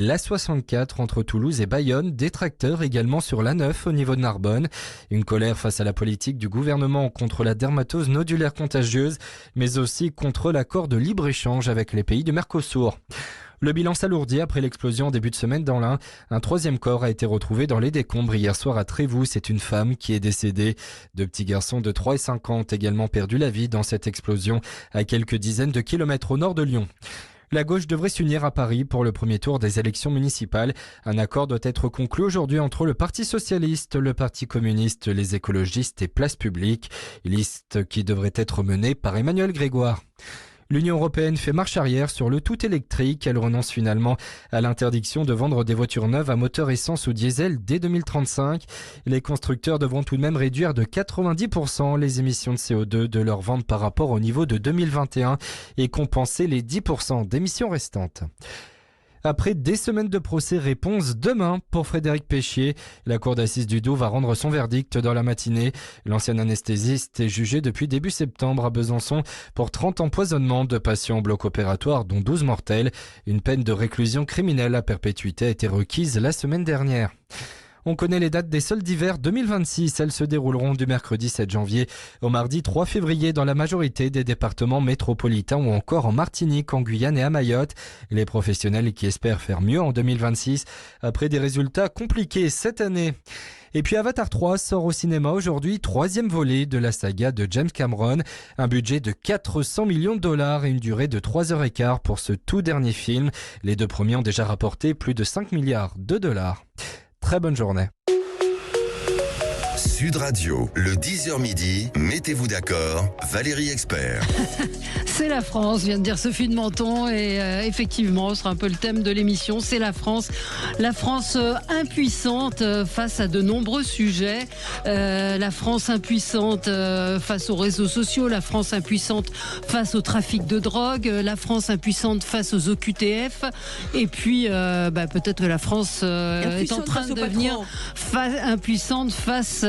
L'A64 entre Toulouse et Bayonne, des tracteurs également sur l'A9 au niveau de Narbonne. Une colère face à la politique du gouvernement contre la dermatose nodulaire contagieuse, mais aussi contre l'accord de libre-échange avec les pays du Mercosur. Le bilan s'alourdit après l'explosion en début de semaine dans l'Ain. Un troisième corps a été retrouvé dans les décombres hier soir à Trévoux. C'est une femme qui est décédée. Deux petits garçons de 3 et 5 ans ont également perdu la vie dans cette explosion à quelques dizaines de kilomètres au nord de Lyon. La gauche devrait s'unir à Paris pour le premier tour des élections municipales. Un accord doit être conclu aujourd'hui entre le Parti socialiste, le Parti communiste, les écologistes et Place publique. Liste qui devrait être menée par Emmanuel Grégoire. L'Union européenne fait marche arrière sur le tout électrique. Elle renonce finalement à l'interdiction de vendre des voitures neuves à moteur essence ou diesel dès 2035. Les constructeurs devront tout de même réduire de 90% les émissions de CO2 de leur vente par rapport au niveau de 2021 et compenser les 10% d'émissions restantes. Après des semaines de procès, réponse demain pour Frédéric Péchier. La cour d'assises du Doubs va rendre son verdict dans la matinée. L'ancien anesthésiste est jugé depuis début septembre à Besançon pour 30 empoisonnements de patients en bloc opératoire, dont 12 mortels. Une peine de réclusion criminelle à perpétuité a été requise la semaine dernière. On connaît les dates des soldes d'hiver 2026. Elles se dérouleront du mercredi 7 janvier au mardi 3 février dans la majorité des départements métropolitains ou encore en Martinique, en Guyane et à Mayotte. Les professionnels qui espèrent faire mieux en 2026 après des résultats compliqués cette année. Et puis Avatar 3 sort au cinéma aujourd'hui, troisième volet de la saga de James Cameron. Un budget de 400 millions de dollars et une durée de 3h15 pour ce tout dernier film. Les deux premiers ont déjà rapporté plus de 5 milliards de dollars. Très bonne journée. Sud Radio, le 10h midi, mettez-vous d'accord, Valérie Expert. C'est la France, vient de dire Sophie de Menton, et effectivement, ce sera un peu le thème de l'émission, c'est la France impuissante face à de nombreux sujets, la France impuissante face aux réseaux sociaux, la France impuissante face au trafic de drogue, la France impuissante face aux OQTF, et puis peut-être que la France est en train de devenir impuissante face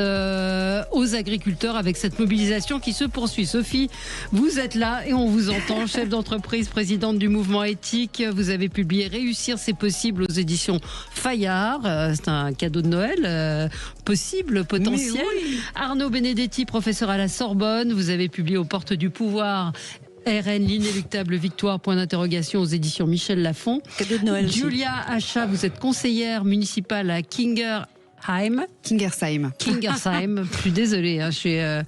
aux agriculteurs avec cette mobilisation qui se poursuit. Sophie, vous êtes là et on vous entend, chef d'entreprise, présidente du mouvement éthique. Vous avez publié Réussir c'est possible aux éditions Fayard. C'est un cadeau de Noël possible, potentiel. Oui. Arnaud Benedetti, professeur à la Sorbonne. Vous avez publié Aux portes du pouvoir. RN, l'inéluctable victoire, point d'interrogation aux éditions Michel Lafon. Cadeau de Noël. Julia Achat, vous êtes conseillère municipale à Kingersheim. Je suis désolée. Il va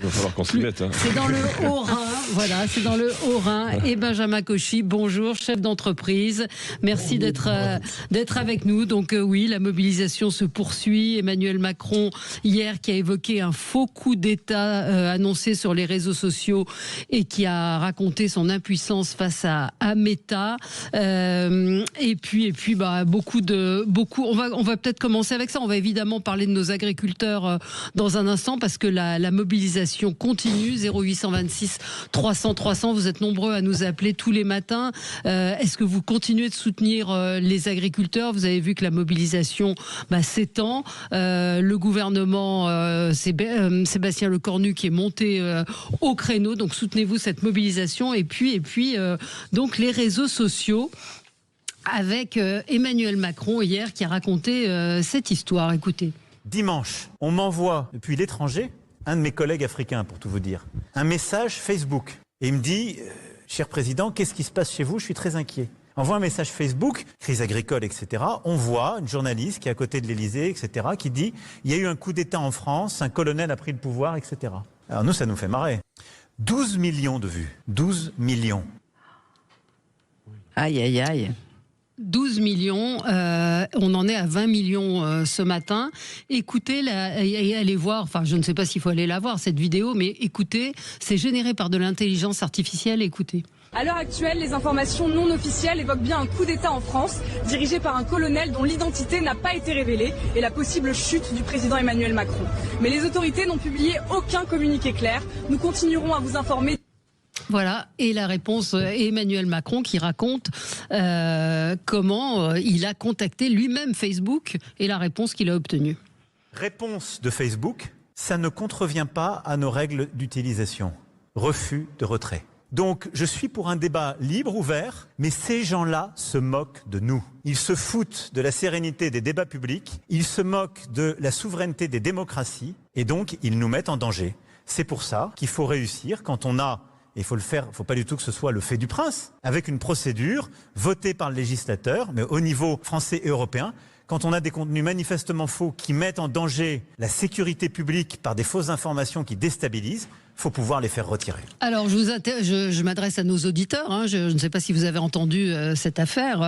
falloir qu'on s'y mette. C'est dans le Haut-Rhin. Voilà, c'est dans le Haut-Rhin. Et Benjamin Cauchy, bonjour, chef d'entreprise. Merci d'être avec nous. Donc oui, la mobilisation se poursuit. Emmanuel Macron, hier, qui a évoqué un faux coup d'État annoncé sur les réseaux sociaux et qui a raconté son impuissance face à Meta. Et puis, beaucoup. On va peut-être commencer avec ça. On va évidemment parler de nos agriculteurs dans un instant parce que la mobilisation continue. 0826 300 300, vous êtes nombreux à nous appeler tous les matins. Est-ce que vous continuez de soutenir les agriculteurs? Vous avez vu que la mobilisation s'étend. Le gouvernement, Sébastien Lecornu qui est monté au créneau, donc soutenez-vous cette mobilisation. Et puis donc les réseaux sociaux avec Emmanuel Macron hier qui a raconté cette histoire. Écoutez. Dimanche, on m'envoie depuis l'étranger, un de mes collègues africains pour tout vous dire, un message Facebook. Et il me dit, cher président, qu'est-ce qui se passe chez vous? Je suis très inquiet. Envoie un message Facebook, crise agricole, etc. On voit une journaliste qui est à côté de l'Élysée, etc., qui dit, il y a eu un coup d'État en France, un colonel a pris le pouvoir, etc. Alors nous, ça nous fait marrer. 12 millions de vues. 12 millions. Aïe, aïe, aïe. 12 millions, on en est à 20 millions ce matin. Écoutez, et allez voir, enfin je ne sais pas s'il faut aller la voir cette vidéo, mais écoutez, c'est généré par de l'intelligence artificielle, écoutez. À l'heure actuelle, les informations non officielles évoquent bien un coup d'État en France, dirigé par un colonel dont l'identité n'a pas été révélée et la possible chute du président Emmanuel Macron. Mais les autorités n'ont publié aucun communiqué clair. Nous continuerons à vous informer. Voilà, et la réponse est Emmanuel Macron qui raconte comment il a contacté lui-même Facebook et la réponse qu'il a obtenue. Réponse de Facebook, ça ne contrevient pas à nos règles d'utilisation. Refus de retrait. Donc je suis pour un débat libre, ouvert, mais ces gens-là se moquent de nous. Ils se foutent de la sérénité des débats publics, ils se moquent de la souveraineté des démocraties, et donc ils nous mettent en danger. C'est pour ça qu'il faut réussir quand on a... Et il faut le faire, il ne faut pas du tout que ce soit le fait du prince, avec une procédure votée par le législateur, mais au niveau français et européen. Quand on a des contenus manifestement faux qui mettent en danger la sécurité publique par des fausses informations qui déstabilisent, il faut pouvoir les faire retirer. Alors, je m'adresse à nos auditeurs. Hein. Je ne sais pas si vous avez entendu cette affaire.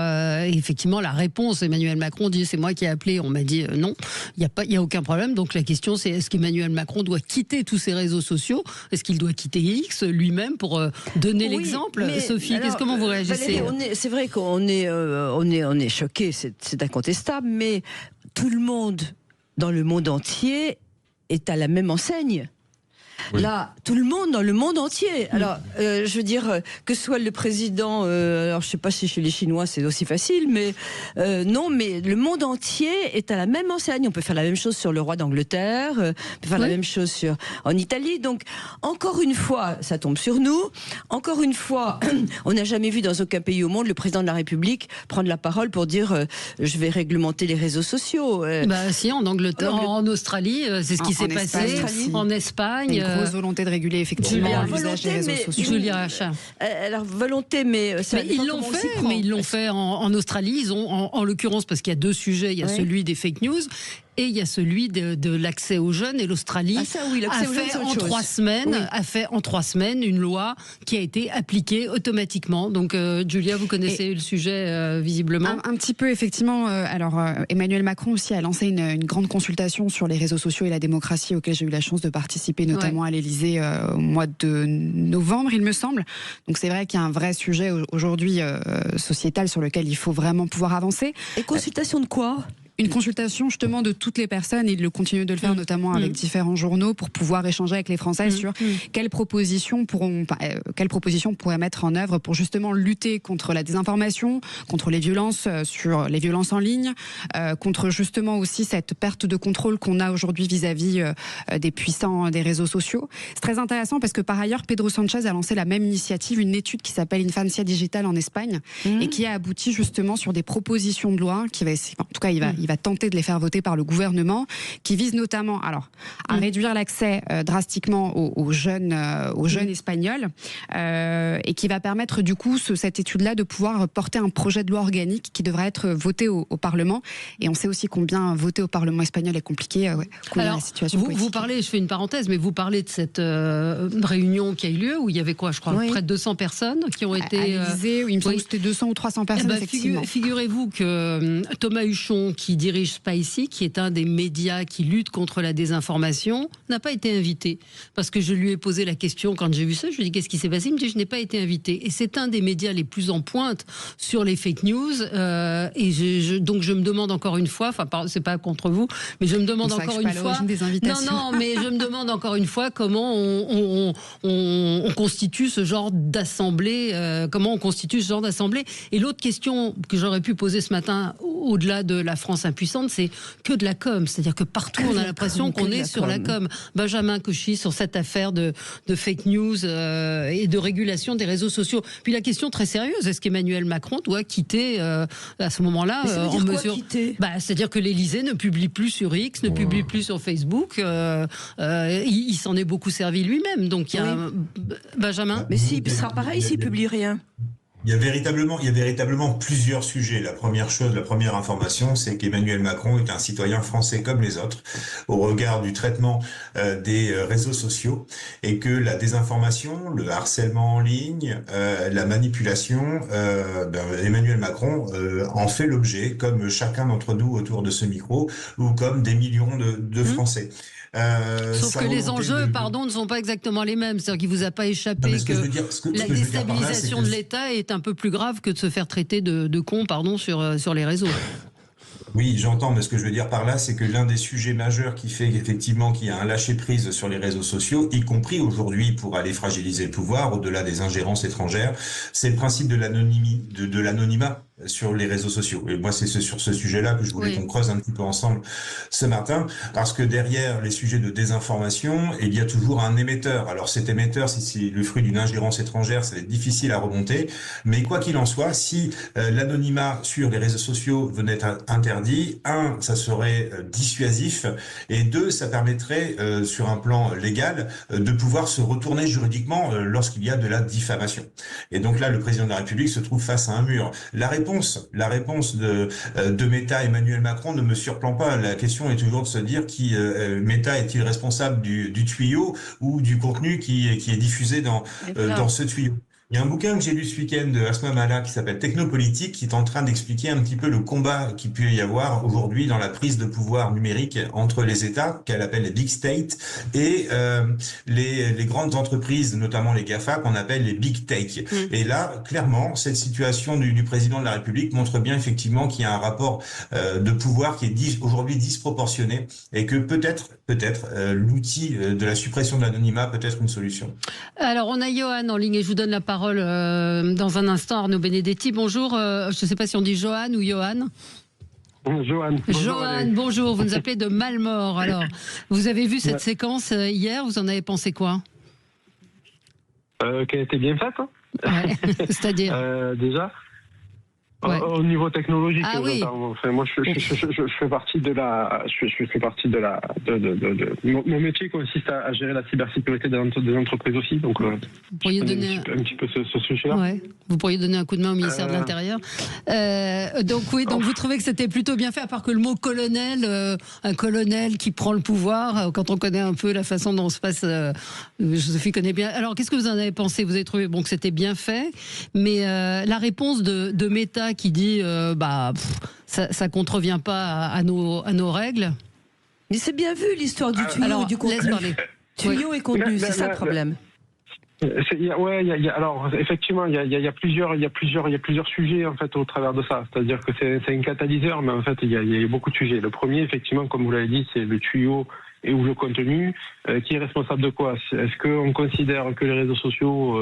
Effectivement, la réponse, Emmanuel Macron dit c'est moi qui ai appelé. On m'a dit non, il n'y a aucun problème. Donc la question, c'est est-ce qu'Emmanuel Macron doit quitter tous ces réseaux sociaux? Est-ce qu'il doit quitter X lui-même pour donner l'exemple? Sophie, comment vous réagissez? Valérie, c'est vrai qu'on est choqués, c'est incontestable, mais tout le monde dans le monde entier est à la même enseigne. Oui. Là, tout le monde dans le monde entier. Alors, je veux dire, que soit le président, alors je sais pas si chez les Chinois c'est aussi facile, mais non, mais le monde entier est à la même enseigne. On peut faire la même chose sur le roi d'Angleterre, on peut faire la même chose en Italie. Donc, encore une fois, ça tombe sur nous. Encore une fois, on n'a jamais vu dans aucun pays au monde le président de la République prendre la parole pour dire je vais réglementer les réseaux sociaux. Bah si, en Angleterre, en Australie, c'est ce qui s'est passé. En Espagne. Une grosse volonté de réguler effectivement l'usage des réseaux sociaux. Julia Achat. Alors volonté, mais ils l'ont fait. Mais ils l'ont fait en Australie. Ils ont, en l'occurrence, parce qu'il y a deux sujets. Il y a celui des fake news. Et il y a celui de l'accès aux jeunes, et l'Australie a fait en 3 semaines une loi qui a été appliquée automatiquement. Donc Julia, vous connaissez le sujet visiblement. Un petit peu effectivement. Alors Emmanuel Macron aussi a lancé une grande consultation sur les réseaux sociaux et la démocratie auquel j'ai eu la chance de participer, notamment à l'Élysée au mois de novembre, il me semble. Donc c'est vrai qu'il y a un vrai sujet aujourd'hui sociétal sur lequel il faut vraiment pouvoir avancer. Et consultation de quoi ? Une consultation justement de toutes les personnes, et il continue de le faire notamment avec différents journaux pour pouvoir échanger avec les Français sur quelles propositions pourraient mettre en œuvre pour justement lutter contre la désinformation, contre les violences en ligne, contre justement aussi cette perte de contrôle qu'on a aujourd'hui vis-à-vis des puissants des réseaux sociaux. C'est très intéressant parce que par ailleurs Pedro Sanchez a lancé la même initiative, une étude qui s'appelle Infancia Digital en Espagne et qui a abouti justement sur des propositions de loi qui va essayer, en tout cas il va tenter de les faire voter par le gouvernement, qui vise notamment à réduire l'accès drastiquement aux jeunes espagnols et qui va permettre du coup cette étude-là de pouvoir porter un projet de loi organique qui devrait être voté au Parlement. Et on sait aussi combien voter au Parlement espagnol est compliqué. Alors, la situation vous parlez, je fais une parenthèse, mais vous parlez de cette réunion qui a eu lieu où il y avait quoi, je crois, près de 200 personnes qui ont été... À l'Élysée, il me semble que c'était 200 ou 300 personnes, effectivement. Figurez-vous que Thomas Huchon, qui dirige Spicy, qui est un des médias qui lutte contre la désinformation, n'a pas été invité. Parce que je lui ai posé la question quand j'ai vu ça, je lui ai dit qu'est-ce qui s'est passé? Il me dit je n'ai pas été invité. Et c'est un des médias les plus en pointe sur les fake news. Donc je me demande encore une fois, enfin c'est pas contre vous, mais je me demande encore une fois. Mais je me demande encore une fois comment on constitue ce genre d'assemblée. Et l'autre question que j'aurais pu poser ce matin, au-delà de la France impuissante, c'est que de la com. C'est-à-dire que partout, on a l'impression qu'on est sur la com. Benjamin Cauchy, sur cette affaire de fake news et de régulation des réseaux sociaux. Puis la question très sérieuse, est-ce qu'Emmanuel Macron doit quitter à ce moment-là en mesure... C'est-à-dire que l'Élysée ne publie plus sur X, ne publie plus sur Facebook. Il s'en est beaucoup servi lui-même. Donc il y a Benjamin. Mais s'il sera pareil, s'il publie rien. Il y a véritablement plusieurs sujets. La première information, c'est qu'Emmanuel Macron est un citoyen français comme les autres, au regard du traitement des réseaux sociaux, et que la désinformation, le harcèlement en ligne, la manipulation, Emmanuel Macron en fait l'objet, comme chacun d'entre nous autour de ce micro, ou comme des millions de Français. Sauf que les enjeux, ne sont pas exactement les mêmes. C'est-à-dire qu'il ne vous a pas échappé la déstabilisation de l'État est un peu plus grave que de se faire traiter de con, sur les réseaux. Oui, j'entends, mais ce que je veux dire par là, c'est que l'un des sujets majeurs qui fait qu'effectivement qu'il y a un lâcher-prise sur les réseaux sociaux, y compris aujourd'hui pour aller fragiliser le pouvoir, au-delà des ingérences étrangères, c'est le principe de l'anonymat. sur les réseaux sociaux. Et moi, c'est sur ce sujet-là que je voulais qu'on creuse un petit peu ensemble ce matin, parce que derrière les sujets de désinformation, il y a toujours un émetteur. Alors cet émetteur, si c'est le fruit d'une ingérence étrangère, ça va être difficile à remonter, mais quoi qu'il en soit, si l'anonymat sur les réseaux sociaux venait être interdit, ça serait dissuasif, et 2, ça permettrait, sur un plan légal, de pouvoir se retourner juridiquement lorsqu'il y a de la diffamation. Et donc là, le président de la République se trouve face à un mur. La réponse de Meta, Emmanuel Macron, ne me surprend pas. La question est toujours de se dire Meta est-il responsable du tuyau ou du contenu qui est diffusé dans ce tuyau. Il y a un bouquin que j'ai lu ce week-end de Asma Mala qui s'appelle Technopolitique, qui est en train d'expliquer un petit peu le combat qu'il peut y avoir aujourd'hui dans la prise de pouvoir numérique entre les États, qu'elle appelle les Big State, et les grandes entreprises, notamment les GAFA, qu'on appelle les Big Tech. Et là, clairement, cette situation du président de la République montre bien effectivement qu'il y a un rapport de pouvoir qui est aujourd'hui disproportionné, et que peut-être l'outil de la suppression de l'anonymat peut être une solution. Alors, on a Johan en ligne et je vous donne la parole dans un instant. Arnaud Benedetti, bonjour. Je ne sais pas si on dit Johan ou Johan. Johan, bonjour. Vous nous appelez de Malmort. Alors, vous avez vu cette séquence hier, vous en avez pensé quoi? Qu'elle était bien faite. C'est-à-dire déjà au niveau technologique, enfin, moi je fais partie de mon métier consiste à gérer la cybersécurité des entreprises aussi, donc vous pourriez donner un petit peu ce sujet-là. Ouais. Vous pourriez donner un coup de main au ministère de l'Intérieur. Donc vous trouvez que c'était plutôt bien fait, à part que le mot colonel, un colonel qui prend le pouvoir, quand on connaît un peu la façon dont se passe, Sophie connaît bien. Alors qu'est-ce que vous en avez pensé? Vous avez trouvé que c'était bien fait, mais la réponse de Meta qui dit ça contrevient pas à nos règles. Mais c'est bien vu l'histoire du tuyau et du contenu. Tuyau et contenu, c'est ça le problème. Alors effectivement, il y a plusieurs sujets en fait au travers de ça. C'est-à-dire que c'est un catalyseur, mais en fait il y a beaucoup de sujets. Le premier, effectivement, comme vous l'avez dit, c'est le tuyau ou le contenu. Qui est responsable de quoi? Est-ce qu'on considère que les réseaux sociaux,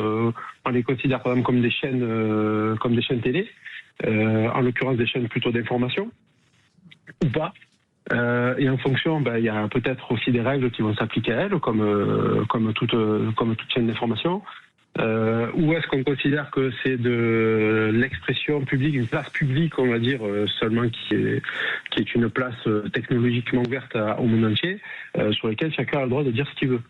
on les considère par exemple comme des chaînes télé, en l'occurrence des chaînes plutôt d'information, ou pas? Et en fonction, il y a peut-être aussi des règles qui vont s'appliquer à elles, comme toute chaîne d'information. Ou est-ce qu'on considère que c'est de l'expression publique, une place publique, on va dire, seulement qui est une place technologiquement ouverte au monde entier, sur laquelle chacun a le droit de dire ce qu'il veut.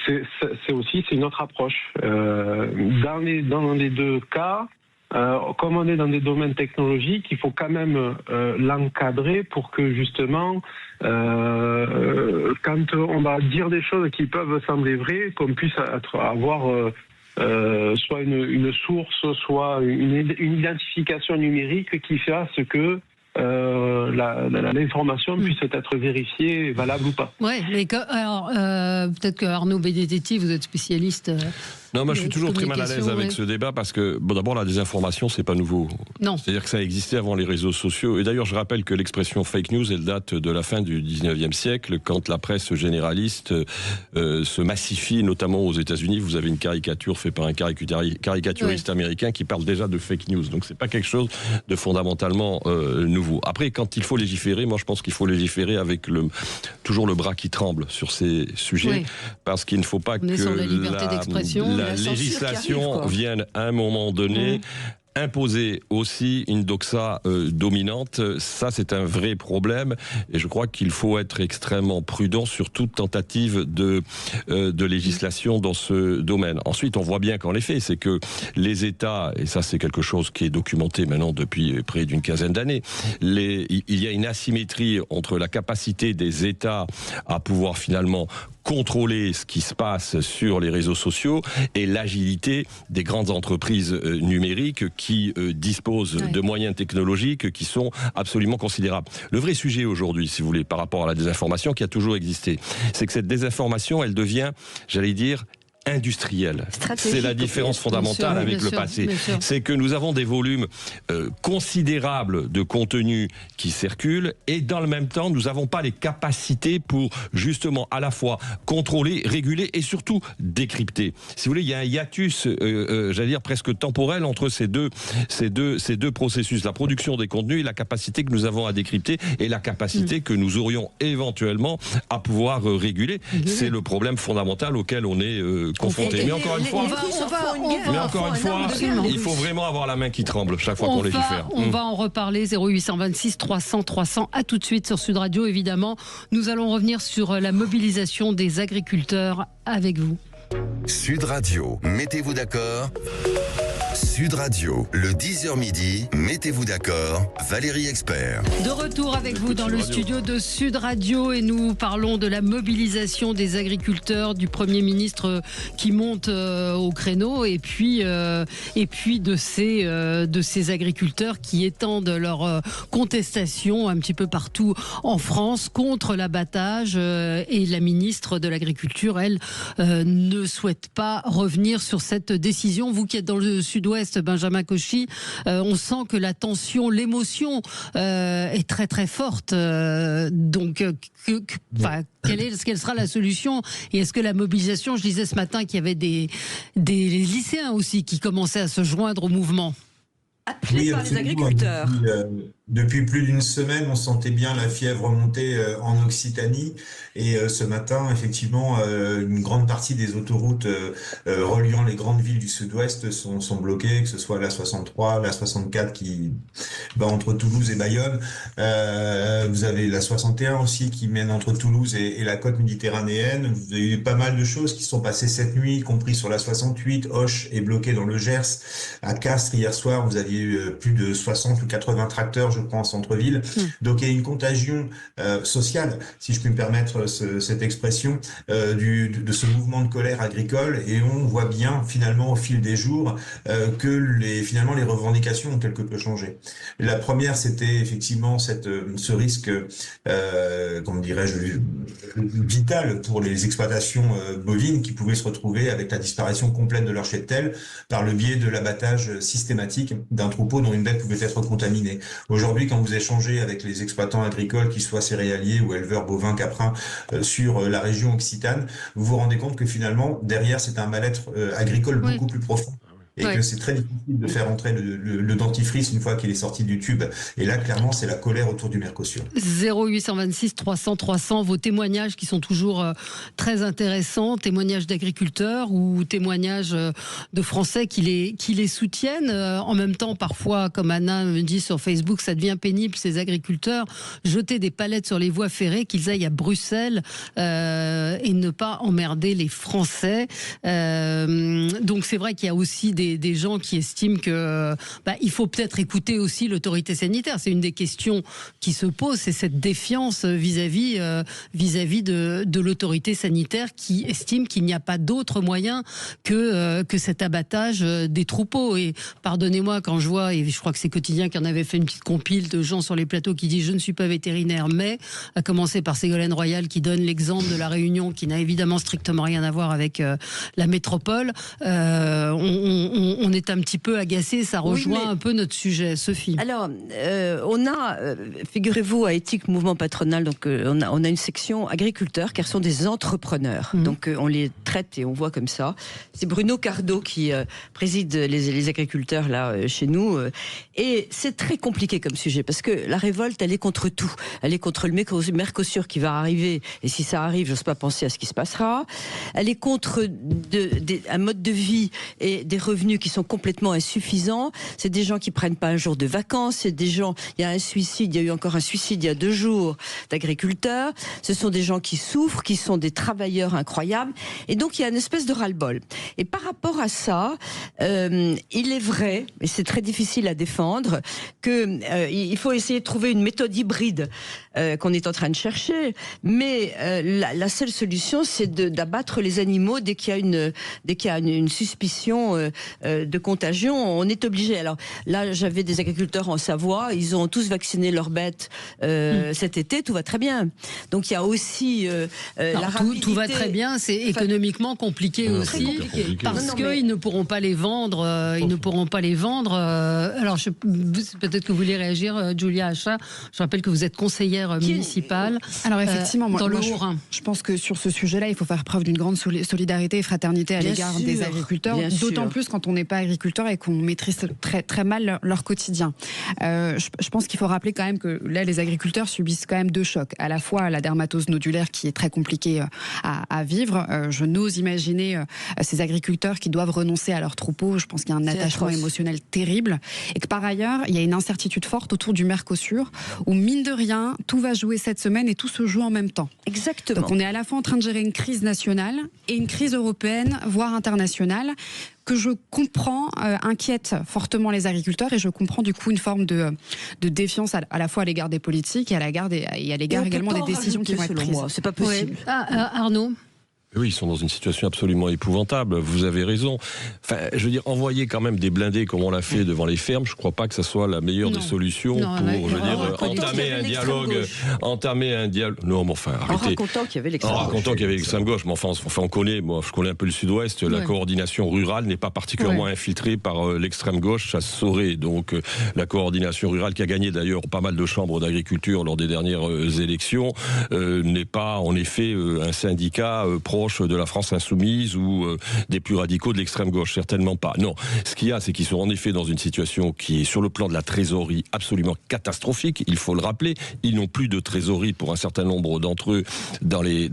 C'est une autre approche. Dans les deux cas, comme on est dans des domaines technologiques, il faut quand même l'encadrer pour que justement, quand on va dire des choses qui peuvent sembler vraies, qu'on puisse avoir soit une source, soit une identification numérique qui fasse que l'information puisse être vérifiée, valable ou pas. Ouais, mais peut-être que Arnaud Benedetti, vous êtes spécialiste. Non, moi je suis toujours très mal à l'aise avec ce débat parce que, d'abord, la désinformation, c'est pas nouveau. Non. C'est-à-dire que ça existait avant les réseaux sociaux. Et d'ailleurs, je rappelle que l'expression fake news, elle date de la fin du 19e siècle, quand la presse généraliste se massifie, notamment aux États-Unis. Vous avez une caricature faite par un caricaturiste américain qui parle déjà de fake news. Donc c'est pas quelque chose de fondamentalement nouveau. Après, quand il faut légiférer, moi je pense qu'il faut légiférer avec toujours le bras qui tremble sur ces sujets, parce qu'il ne faut pas que la liberté d'expression, la législation vienne à un moment donné imposer aussi une doxa dominante. Ça, c'est un vrai problème et je crois qu'il faut être extrêmement prudent sur toute tentative de législation dans ce domaine. Ensuite, on voit bien qu'en effet, c'est que les États, et ça c'est quelque chose qui est documenté maintenant depuis près d'une quinzaine d'années, il y a une asymétrie entre la capacité des États à pouvoir finalement contrôler ce qui se passe sur les réseaux sociaux et l'agilité des grandes entreprises numériques qui disposent de moyens technologiques qui sont absolument considérables. Le vrai sujet aujourd'hui, si vous voulez, par rapport à la désinformation qui a toujours existé, c'est que cette désinformation, elle devient, j'allais dire, industrielle. Stratégique, C'est la différence fondamentale avec le passé. C'est que nous avons des volumes considérables de contenu qui circulent et dans le même temps, nous n'avons pas les capacités pour justement à la fois contrôler, réguler et surtout décrypter. Si vous voulez, il y a un hiatus, j'allais dire presque temporel entre ces deux processus, la production des contenus et la capacité que nous avons à décrypter et la capacité que nous aurions éventuellement à pouvoir réguler. C'est le problème fondamental auquel on est confronté. Mais encore une fois, il faut vraiment avoir la main qui tremble chaque fois qu'on légifère. On va en reparler. 0826 300 300. À tout de suite sur Sud Radio, évidemment. Nous allons revenir sur la mobilisation des agriculteurs avec vous. Sud Radio, mettez-vous d'accord. Sud Radio, le 10h midi, mettez-vous d'accord, Valérie Expert. De retour avec vous dans le studio de Sud Radio et nous parlons de la mobilisation des agriculteurs, du Premier ministre qui monte au créneau et puis de ces agriculteurs qui étendent leur contestation un petit peu partout en France contre l'abattage et la ministre de l'Agriculture, elle, ne souhaite pas revenir sur cette décision. Vous qui êtes dans le Sud-Ouest, Benjamin Cauchy, on sent que la tension, l'émotion est très très forte. Donc, quelle sera la solution? Et est-ce que la mobilisation, je disais ce matin qu'il y avait des lycéens aussi qui commençaient à se joindre au mouvement. Appelés par les agriculteurs. Depuis plus d'une semaine, on sentait bien la fièvre monter en Occitanie. Et ce matin, effectivement, une grande partie des autoroutes reliant les grandes villes du Sud-Ouest sont bloquées, que ce soit la 63, la 64 qui va entre Toulouse et Bayonne. Vous avez la 61 aussi qui mène entre Toulouse et la côte méditerranéenne. Vous avez eu pas mal de choses qui sont passées cette nuit, y compris sur la 68. Auch est bloqué dans le Gers. À Castres, hier soir, vous aviez eu plus de 60 ou 80 tracteurs, je crois, en centre-ville. Donc il y a une contagion sociale, si je puis me permettre cette expression, de ce mouvement de colère agricole, et on voit bien finalement au fil des jours que les revendications ont quelque peu changé. La première, c'était effectivement ce risque, comment dirais-je, vital pour les exploitations bovines qui pouvaient se retrouver avec la disparition complète de leur cheptel par le biais de l'abattage systématique d'un troupeau dont une bête pouvait être contaminée. Aujourd'hui, quand vous échangez avec les exploitants agricoles, qu'ils soient céréaliers ou éleveurs bovins, caprins, sur la région occitane, vous vous rendez compte que finalement, derrière, c'est un mal-être agricole beaucoup plus profond. Et que c'est très difficile de faire entrer le dentifrice une fois qu'il est sorti du tube. Et là, clairement, c'est la colère autour du Mercosur. 0826 300 300, vos témoignages qui sont toujours très intéressants, témoignages d'agriculteurs ou témoignages de Français qui les soutiennent. En même temps, parfois, comme Anna me dit sur Facebook, ça devient pénible, ces agriculteurs, jeter des palettes sur les voies ferrées, qu'ils aillent à Bruxelles et ne pas emmerder les Français. Donc c'est vrai qu'il y a aussi des gens qui estiment que il faut peut-être écouter aussi l'autorité sanitaire. C'est une des questions qui se pose, c'est cette défiance vis-à-vis de l'autorité sanitaire qui estime qu'il n'y a pas d'autre moyen que cet abattage des troupeaux. Et pardonnez-moi quand je vois, et je crois que c'est Quotidien qui en avait fait une petite compile de gens sur les plateaux qui disent « je ne suis pas vétérinaire », mais à commencer par Ségolène Royal qui donne l'exemple de la Réunion qui n'a évidemment strictement rien à voir avec la métropole. On est un petit peu agacé, ça rejoint un peu notre sujet. Sophie. Alors, on a, figurez-vous, à Éthique Mouvement Patronal, donc on a une section agriculteurs car ce sont des entrepreneurs. Donc on les traite et on voit comme ça. C'est Bruno Cardo qui préside les agriculteurs là chez nous. Et c'est très compliqué comme sujet parce que la révolte, elle est contre tout. Elle est contre le Mercosur qui va arriver. Et si ça arrive, j'ose pas penser à ce qui se passera. Elle est contre un mode de vie et des revenus qui sont complètement insuffisants. C'est des gens qui prennent pas un jour de vacances. C'est des gens. Il y a un suicide. Il y a eu encore un suicide il y a 2 jours d'agriculteurs. Ce sont des gens qui souffrent, qui sont des travailleurs incroyables. Et donc il y a une espèce de ras-le-bol. Et par rapport à ça, il est vrai, et c'est très difficile à défendre, que il faut essayer de trouver une méthode hybride qu'on est en train de chercher. Mais la seule solution, c'est d'abattre les animaux dès qu'il y a une suspicion de contagion, on est obligé. Alors là, j'avais des agriculteurs en Savoie, ils ont tous vacciné leurs bêtes cet été, tout va très bien. Donc il y a aussi la rapidité. Tout va très bien, c'est économiquement compliqué aussi, parce qu'ils ne pourront pas les vendre. Ils ne pourront pas les vendre. Alors peut-être que vous voulez réagir, Julia Achat. Je rappelle que vous êtes conseillère municipale. Alors effectivement, dans le Haut-Rhin. Je pense que sur ce sujet-là, il faut faire preuve d'une grande solidarité et fraternité à l'égard des agriculteurs, d'autant plus quand on n'est pas agriculteur et qu'on maîtrise très, très mal leur quotidien. Je pense qu'il faut rappeler quand même que là, les agriculteurs subissent quand même deux chocs. À la fois la dermatose nodulaire qui est très compliquée à vivre. Je n'ose imaginer ces agriculteurs qui doivent renoncer à leurs troupeaux. Je pense qu'il y a un attachement émotionnel terrible. Et que par ailleurs, il y a une incertitude forte autour du Mercosur, où mine de rien, tout va jouer cette semaine et tout se joue en même temps. Exactement. Donc on est à la fois en train de gérer une crise nationale et une crise européenne, voire internationale, que je comprends inquiète fortement les agriculteurs, et je comprends du coup une forme de défiance à la fois à l'égard des politiques et à l'égard également des décisions qui vont être prises. C'est pas possible. Ouais. Arnaud ? Oui, ils sont dans une situation absolument épouvantable. Vous avez raison. Enfin, je veux dire, envoyer quand même des blindés comme on l'a fait devant les fermes, je ne crois pas que ça soit la meilleure des solutions entamer un dialogue. Non, mais enfin, arrêtez. En racontant qu'il y avait l'extrême gauche. Mais enfin, on connaît, je connais un peu le Sud-Ouest. La coordination rurale n'est pas particulièrement infiltrée par l'extrême gauche, ça se saurait. Donc, la coordination rurale, qui a gagné d'ailleurs pas mal de chambres d'agriculture lors des dernières élections, n'est pas en effet un syndicat proche de la France insoumise ou des plus radicaux de l'extrême gauche, certainement pas. Non, ce qu'il y a, c'est qu'ils sont en effet dans une situation qui est sur le plan de la trésorerie absolument catastrophique, il faut le rappeler. Ils n'ont plus de trésorerie pour un certain nombre d'entre eux dans les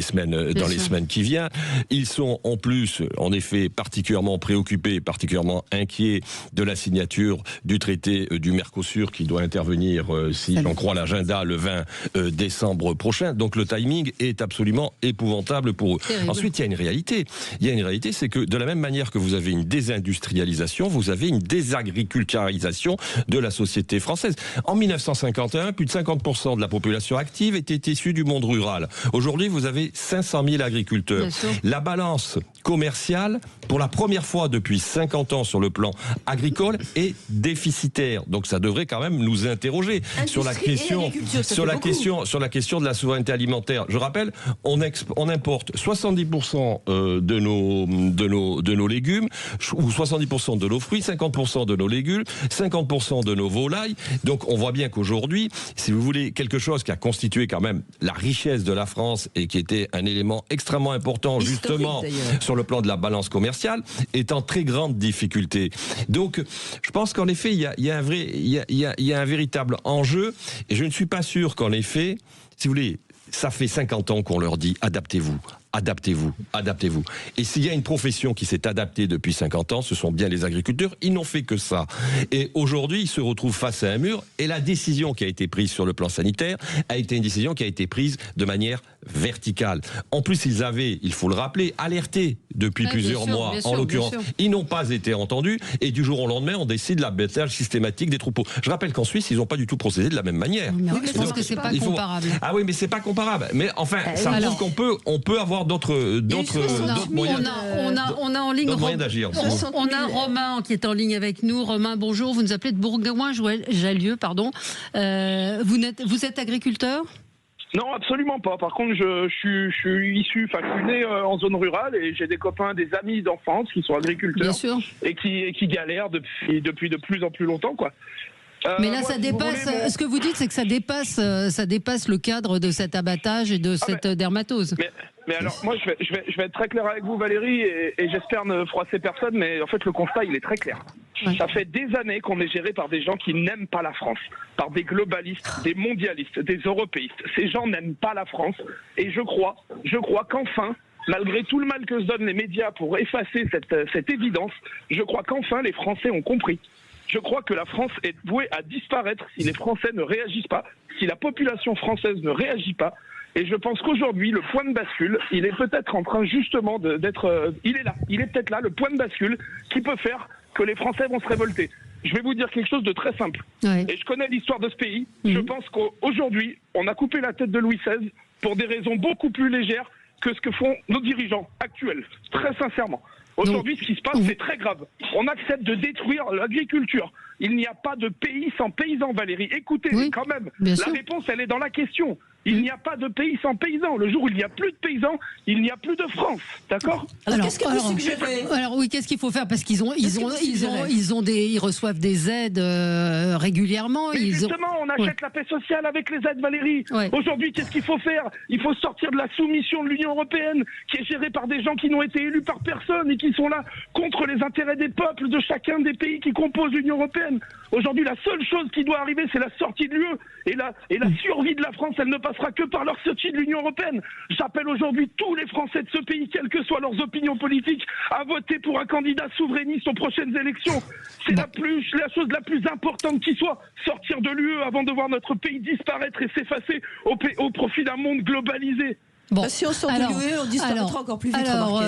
semaines qui viennent. Ils sont en plus, en effet, particulièrement préoccupés, particulièrement inquiets de la signature du traité du Mercosur qui doit intervenir, si on croit l'agenda, le 20 décembre prochain. Donc le timing est absolument épouvantable pour eux. Ensuite, il y a une réalité. C'est que de la même manière que vous avez une désindustrialisation, vous avez une désagriculturisation de la société française. En 1951, plus de 50% de la population active était issue du monde rural. Aujourd'hui, vous avez 500 000 agriculteurs. La balance commerciale, pour la première fois depuis 50 ans sur le plan agricole, est déficitaire. Donc ça devrait quand même nous interroger sur la question de la souveraineté alimentaire. Je rappelle, on importe 70% de nos légumes, ou 70% de nos fruits, 50% de nos légumes, 50% de nos volailles. Donc on voit bien qu'aujourd'hui, si vous voulez, quelque chose qui a constitué quand même la richesse de la France et qui était un élément extrêmement important justement sur le plan de la balance commerciale, est en très grande difficulté. Donc je pense qu'en effet, il y a un véritable enjeu, et je ne suis pas sûr qu'en effet, si vous voulez, ça fait 50 ans qu'on leur dit adaptez-vous. Et s'il y a une profession qui s'est adaptée depuis 50 ans, ce sont bien les agriculteurs. Ils n'ont fait que ça. Et aujourd'hui, ils se retrouvent face à un mur. Et la décision qui a été prise sur le plan sanitaire a été une décision qui a été prise de manière verticale. En plus, ils avaient, il faut le rappeler, alerté depuis plusieurs mois. En l'occurrence, ils n'ont pas été entendus. Et du jour au lendemain, on décide l'abattage systématique des troupeaux. Je rappelle qu'en Suisse, ils n'ont pas du tout procédé de la même manière. Je pense que c'est pas comparable. Ah oui, mais c'est pas comparable. Mais enfin, ça prouve qu'on peut avoir d'autres moyens. On a en ligne moyens d'agir. On a Romain qui est en ligne avec nous. Romain, bonjour. Vous nous appelez de Bourgoin-Jallieu, pardon. Vous êtes agriculteur ? Non, absolument pas. Par contre, je suis né en zone rurale et j'ai des copains, des amis d'enfance qui sont agriculteurs et qui galèrent depuis de plus en plus longtemps, quoi. Mais là, ça dépasse. Ce que vous dites, c'est que ça dépasse le cadre de cet abattage et de cette dermatose. Mais alors, moi, je vais être très clair avec vous, Valérie, et j'espère ne froisser personne, mais en fait, le constat, il est très clair. Ouais. Ça fait des années qu'on est géré par des gens qui n'aiment pas la France, par des globalistes, des mondialistes, des européistes. Ces gens n'aiment pas la France, et je crois qu'enfin, malgré tout le mal que se donnent les médias pour effacer cette évidence, je crois qu'enfin, les Français ont compris. Je crois que la France est vouée à disparaître si les Français ne réagissent pas, si la population française ne réagit pas. Et je pense qu'aujourd'hui, le point de bascule, il est peut-être en train justement d'être... il est là, il est peut-être là, le point de bascule qui peut faire que les Français vont se révolter. Je vais vous dire quelque chose de très simple. Ouais. Et je connais l'histoire de ce pays. Je pense qu'aujourd'hui, on a coupé la tête de Louis XVI pour des raisons beaucoup plus légères que ce que font nos dirigeants actuels. Très sincèrement. Aujourd'hui, ce qui se passe, c'est très grave. On accepte de détruire l'agriculture. Il n'y a pas de pays sans paysans, Valérie. Écoutez, quand même, la réponse, elle est dans la question. Il n'y a pas de pays sans paysans. Le jour où il n'y a plus de paysans, il n'y a plus de France. D'accord ? Alors, qu'est-ce que vous suggérez ? Alors oui, qu'est-ce qu'il faut faire ? Parce qu'ils ils reçoivent des aides régulièrement. Mais justement, on achète la paix sociale avec les aides, Valérie. Aujourd'hui, qu'est-ce qu'il faut faire ? Il faut sortir de la soumission de l'Union européenne, qui est gérée par des gens qui n'ont été élus par personne et qui sont là contre les intérêts des peuples de chacun des pays qui composent l'Union européenne. Aujourd'hui, la seule chose qui doit arriver, c'est la sortie de l'UE. Et la survie de la France, elle ne passera que par leur sortie de l'Union européenne. J'appelle aujourd'hui tous les Français de ce pays, quelles que soient leurs opinions politiques, à voter pour un candidat souverainiste aux prochaines élections. C'est la chose la plus importante qui soit. Sortir de l'UE avant de voir notre pays disparaître et s'effacer au profit d'un monde globalisé. Bon. Si on sort de l'UE, on disparaîtra encore plus vite. Alors,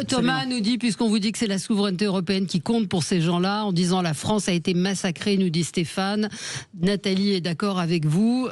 Thomas nous dit, puisqu'on vous dit que c'est la souveraineté européenne qui compte pour ces gens-là, en disant la France a été massacrée, nous dit Stéphane. Nathalie est d'accord avec vous.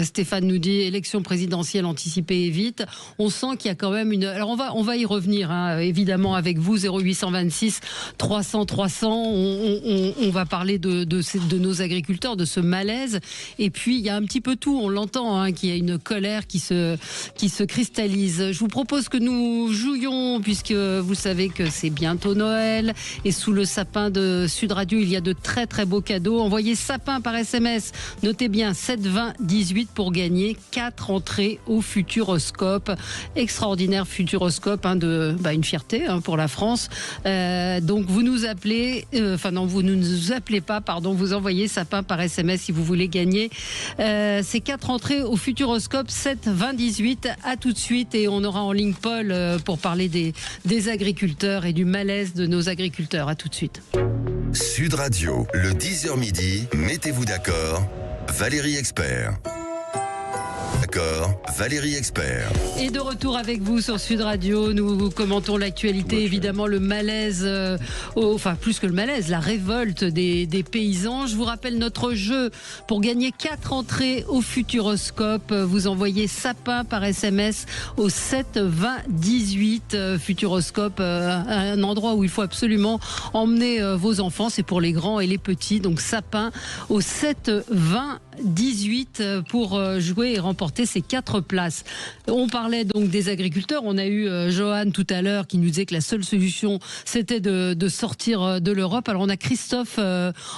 Stéphane nous dit élection présidentielle anticipée et vite. On sent qu'il y a quand même une... Alors on va y revenir, évidemment, avec vous, 0826 300 300. On va parler de nos agriculteurs, de ce malaise. Et puis, il y a un petit peu tout. On l'entend, qu'il y a une colère qui se cristallise. Je vous propose que nous jouions, puisque vous savez que c'est bientôt Noël, et sous le sapin de Sud Radio, il y a de très très beaux cadeaux. Envoyez sapin par SMS, notez bien 7 20 18 pour gagner 4 entrées au Futuroscope. Extraordinaire Futuroscope, une fierté pour la France. Donc vous nous appelez, vous ne nous appelez pas, pardon, vous envoyez sapin par SMS si vous voulez gagner ces 4 entrées au Futuroscope. 7 20 18. À tout de suite, et on aura en ligne Paul pour parler des agriculteurs et du malaise de nos agriculteurs. À tout de suite. Sud Radio, le 10h midi, mettez-vous d'accord, Valérie Expert. D'accord, Valérie Expert. Et de retour avec vous sur Sud Radio, nous commentons l'actualité, évidemment le malaise, plus que le malaise, la révolte des paysans. Je vous rappelle notre jeu pour gagner 4 entrées au Futuroscope. Vous envoyez sapin par SMS au 7 20 18. Futuroscope, un endroit où il faut absolument emmener vos enfants, c'est pour les grands et les petits. Donc sapin au 7 20 18 pour jouer et remporter ces 4 places. On parlait donc des agriculteurs. On a eu Johan tout à l'heure qui nous disait que la seule solution c'était de sortir de l'Europe. Alors on a Christophe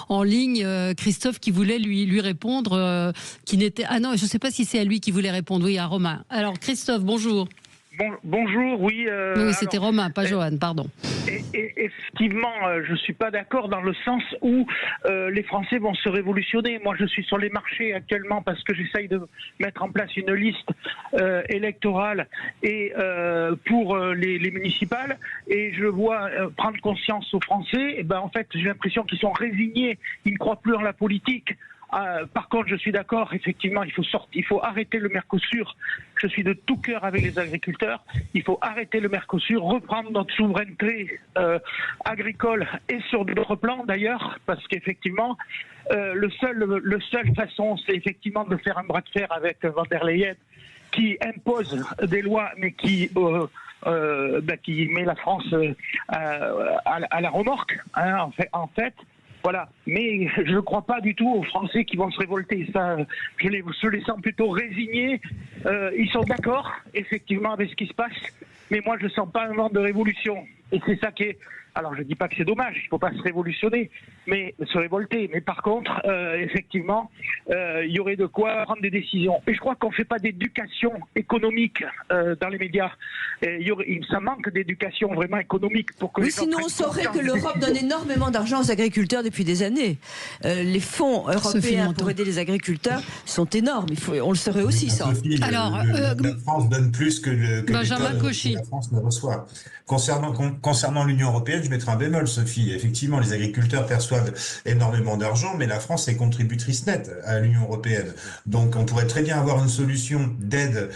en ligne. Christophe qui voulait lui répondre, qui n'était... Ah non, je ne sais pas si c'est à lui qui voulait répondre. Oui, à Romain. Alors Christophe, bonjour. Bonjour, oui. Oui, c'était Romain, pas Johan, pardon. Effectivement, je ne suis pas d'accord dans le sens où les Français vont se révolutionner. Moi, je suis sur les marchés actuellement parce que j'essaye de mettre en place une liste électorale et pour les municipales, et je vois prendre conscience aux Français. Et en fait, j'ai l'impression qu'ils sont résignés, ils ne croient plus en la politique. Par contre, je suis d'accord, effectivement, il faut arrêter le Mercosur. Je suis de tout cœur avec les agriculteurs. Il faut arrêter le Mercosur, reprendre notre souveraineté agricole et sur d'autres plans d'ailleurs, parce qu'effectivement, le seul façon, c'est effectivement de faire un bras de fer avec Van der Leyen, qui impose des lois, mais qui met la France à la remorque, en fait. Voilà, mais je ne crois pas du tout aux Français qui vont se révolter. Ça, je les sens plutôt résignés. Ils sont d'accord, effectivement, avec ce qui se passe, mais moi, je ne sens pas un vent de révolution. Et c'est ça qui est... Alors, je ne dis pas que c'est dommage, il ne faut pas se révolutionner, mais se révolter. Mais par contre, effectivement, il y aurait de quoi prendre des décisions. Et je crois qu'on ne fait pas d'éducation économique dans les médias. Ça manque d'éducation vraiment économique pour que. Oui, sinon on saurait que l'Europe donne énormément d'argent aux agriculteurs depuis des années. Les fonds européens pour aider les agriculteurs sont énormes. On le saurait aussi, ça. Sophie, alors, la France donne plus que Benjamin Cauchy. La France ne reçoit. Concernant l'Union européenne, je mettrai un bémol, Sophie. Effectivement, les agriculteurs perçoivent énormément d'argent, mais la France est contributrice nette à l'Union européenne. Donc, on pourrait très bien avoir une solution d'aide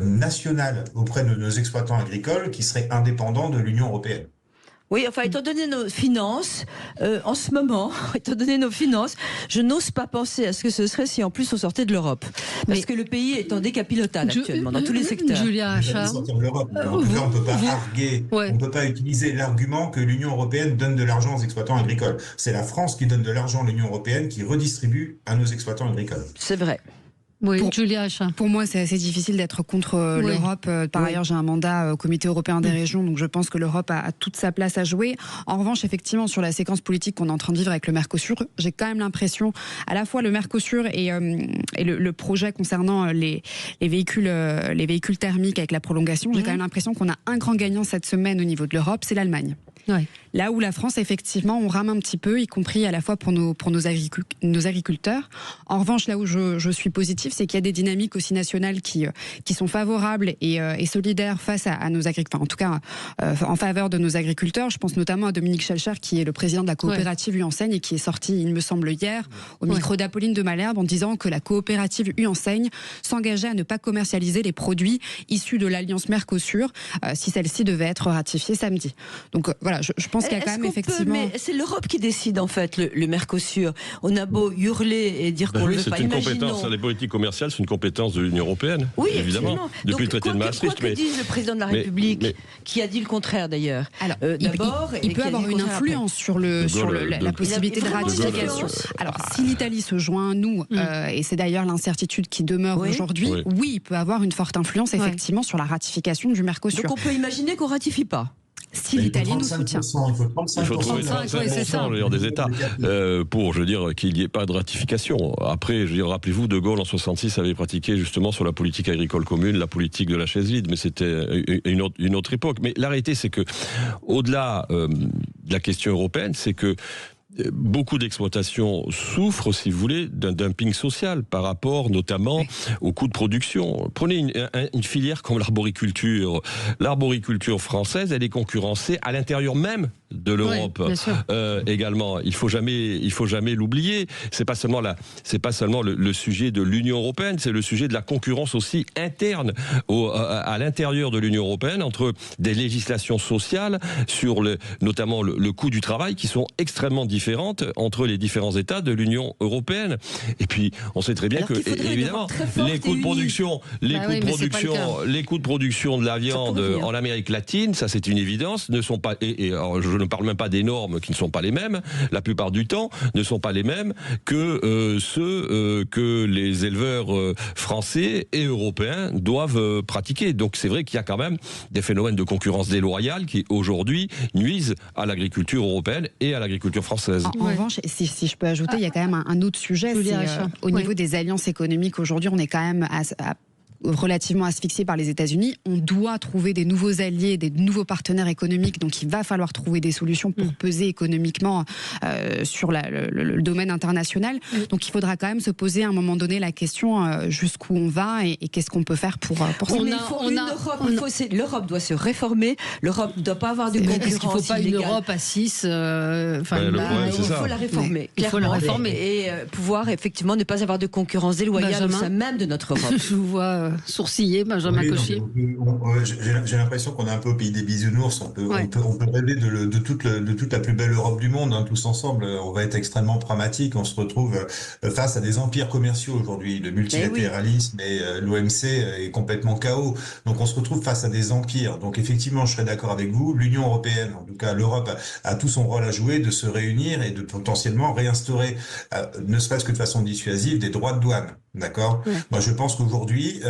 nationale auprès de nos exploitants agricoles qui serait indépendant de l'Union européenne. Oui, enfin, étant donné nos finances, en ce moment, je n'ose pas penser à ce que ce serait si en plus on sortait de l'Europe. Parce que le pays est en décapillotage actuellement, dans tous les secteurs. Julia Achard. Sortir de l'Europe. En tout cas, on ne peut pas arguer, on ne peut pas utiliser l'argument que l'Union européenne donne de l'argent aux exploitants agricoles. C'est la France qui donne de l'argent à l'Union européenne qui redistribue à nos exploitants agricoles. C'est vrai. Oui, Julia Achard. Pour moi, c'est assez difficile d'être contre l'Europe. Par ailleurs, j'ai un mandat au Comité européen des régions, donc je pense que l'Europe a toute sa place à jouer. En revanche, effectivement, sur la séquence politique qu'on est en train de vivre avec le Mercosur, j'ai quand même l'impression, à la fois le Mercosur et le projet concernant les véhicules thermiques avec la prolongation, j'ai quand même l'impression qu'on a un grand gagnant cette semaine au niveau de l'Europe, c'est l'Allemagne. Ouais. Là où la France, effectivement, on rame un petit peu, y compris à la fois pour nos agriculteurs. En revanche, là où je suis positive, c'est qu'il y a des dynamiques aussi nationales qui sont favorables et solidaires face à nos agriculteurs, en tout cas en faveur de nos agriculteurs. Je pense notamment à Dominique Schelcher, qui est le président de la coopérative U-Enseigne et qui est sorti, il me semble, hier au micro d'Apolline de Malherbe en disant que la coopérative U-Enseigne s'engageait à ne pas commercialiser les produits issus de l'Alliance Mercosur si celle-ci devait être ratifiée samedi. Donc voilà, je pense qu'il y a quand même effectivement... Mais c'est l'Europe qui décide en fait, le Mercosur. On a beau hurler et dire qu'on ne le veut pas. C'est une compétence, les politiques commerciales, c'est une compétence de l'Union européenne. Oui, évidemment. Depuis le traité de Maastricht. Quoi que dise le président de la République, qui a dit le contraire d'ailleurs. Alors, d'abord, il peut avoir une influence sur la possibilité de ratification. Alors, si l'Italie se joint à nous, et c'est d'ailleurs l'incertitude qui demeure aujourd'hui, oui, il peut avoir une forte influence effectivement sur la ratification du Mercosur. Donc on peut imaginer qu'on ratifie pas. Si l'Italie nous soutient. Il faut 35% des États pour, qu'il n'y ait pas de ratification. Après, rappelez-vous, De Gaulle en 66 avait pratiqué justement sur la politique agricole commune, la politique de la chaise vide, mais c'était une autre époque. Mais la réalité, c'est que, au-delà de la question européenne, c'est que beaucoup d'exploitations souffrent, si vous voulez, d'un dumping social par rapport notamment aux coûts de production. Prenez une filière comme l'arboriculture. L'arboriculture française, elle est concurrencée à l'intérieur même de l'Europe également. Il faut jamais l'oublier. C'est pas seulement le sujet de l'Union européenne, c'est le sujet de la concurrence aussi interne à l'intérieur de l'Union européenne entre des législations sociales sur notamment le coût du travail qui sont extrêmement différentes entre les différents États de l'Union européenne. Et puis, on sait très bien que, évidemment, les coûts de production, les coûts de production de la viande en Amérique latine, ça c'est une évidence, ne sont pas, alors, je ne parle même pas des normes qui ne sont pas les mêmes, la plupart du temps, ne sont pas les mêmes que ceux que les éleveurs français et européens doivent pratiquer. Donc c'est vrai qu'il y a quand même des phénomènes de concurrence déloyale qui, aujourd'hui, nuisent à l'agriculture européenne et à l'agriculture française. En revanche, si je peux ajouter, il y a quand même un autre sujet, c'est au niveau des alliances économiques. Aujourd'hui, on est quand même relativement asphyxié par les États-Unis. On doit trouver des nouveaux alliés, des nouveaux partenaires économiques. Donc, il va falloir trouver des solutions pour peser économiquement sur le domaine international. Donc, il faudra quand même se poser à un moment donné la question jusqu'où on va et qu'est-ce qu'on peut faire pour ça. L'Europe doit se réformer. L'Europe ne doit pas avoir de concurrence. Est-ce qu'il ne faut pas une Europe à 6 il faut la réformer. Il faut la réformer. Et pouvoir effectivement ne pas avoir de concurrence déloyale au sein même de notre Europe. Je vous vois sourciller, Benjamin Cauchy. J'ai l'impression qu'on est un peu au pays des bisounours. On peut rêver de toute la plus belle Europe du monde, tous ensemble. On va être extrêmement pragmatique. On se retrouve face à des empires commerciaux aujourd'hui. Le multilatéralisme et l'OMC est complètement chaos. Donc on se retrouve face à des empires. Donc effectivement, je serais d'accord avec vous. L'Union européenne, en tout cas l'Europe, a tout son rôle à jouer de se réunir et de potentiellement réinstaurer, ne serait-ce que de façon dissuasive, des droits de douane. D'accord. Moi, je pense qu'aujourd'hui,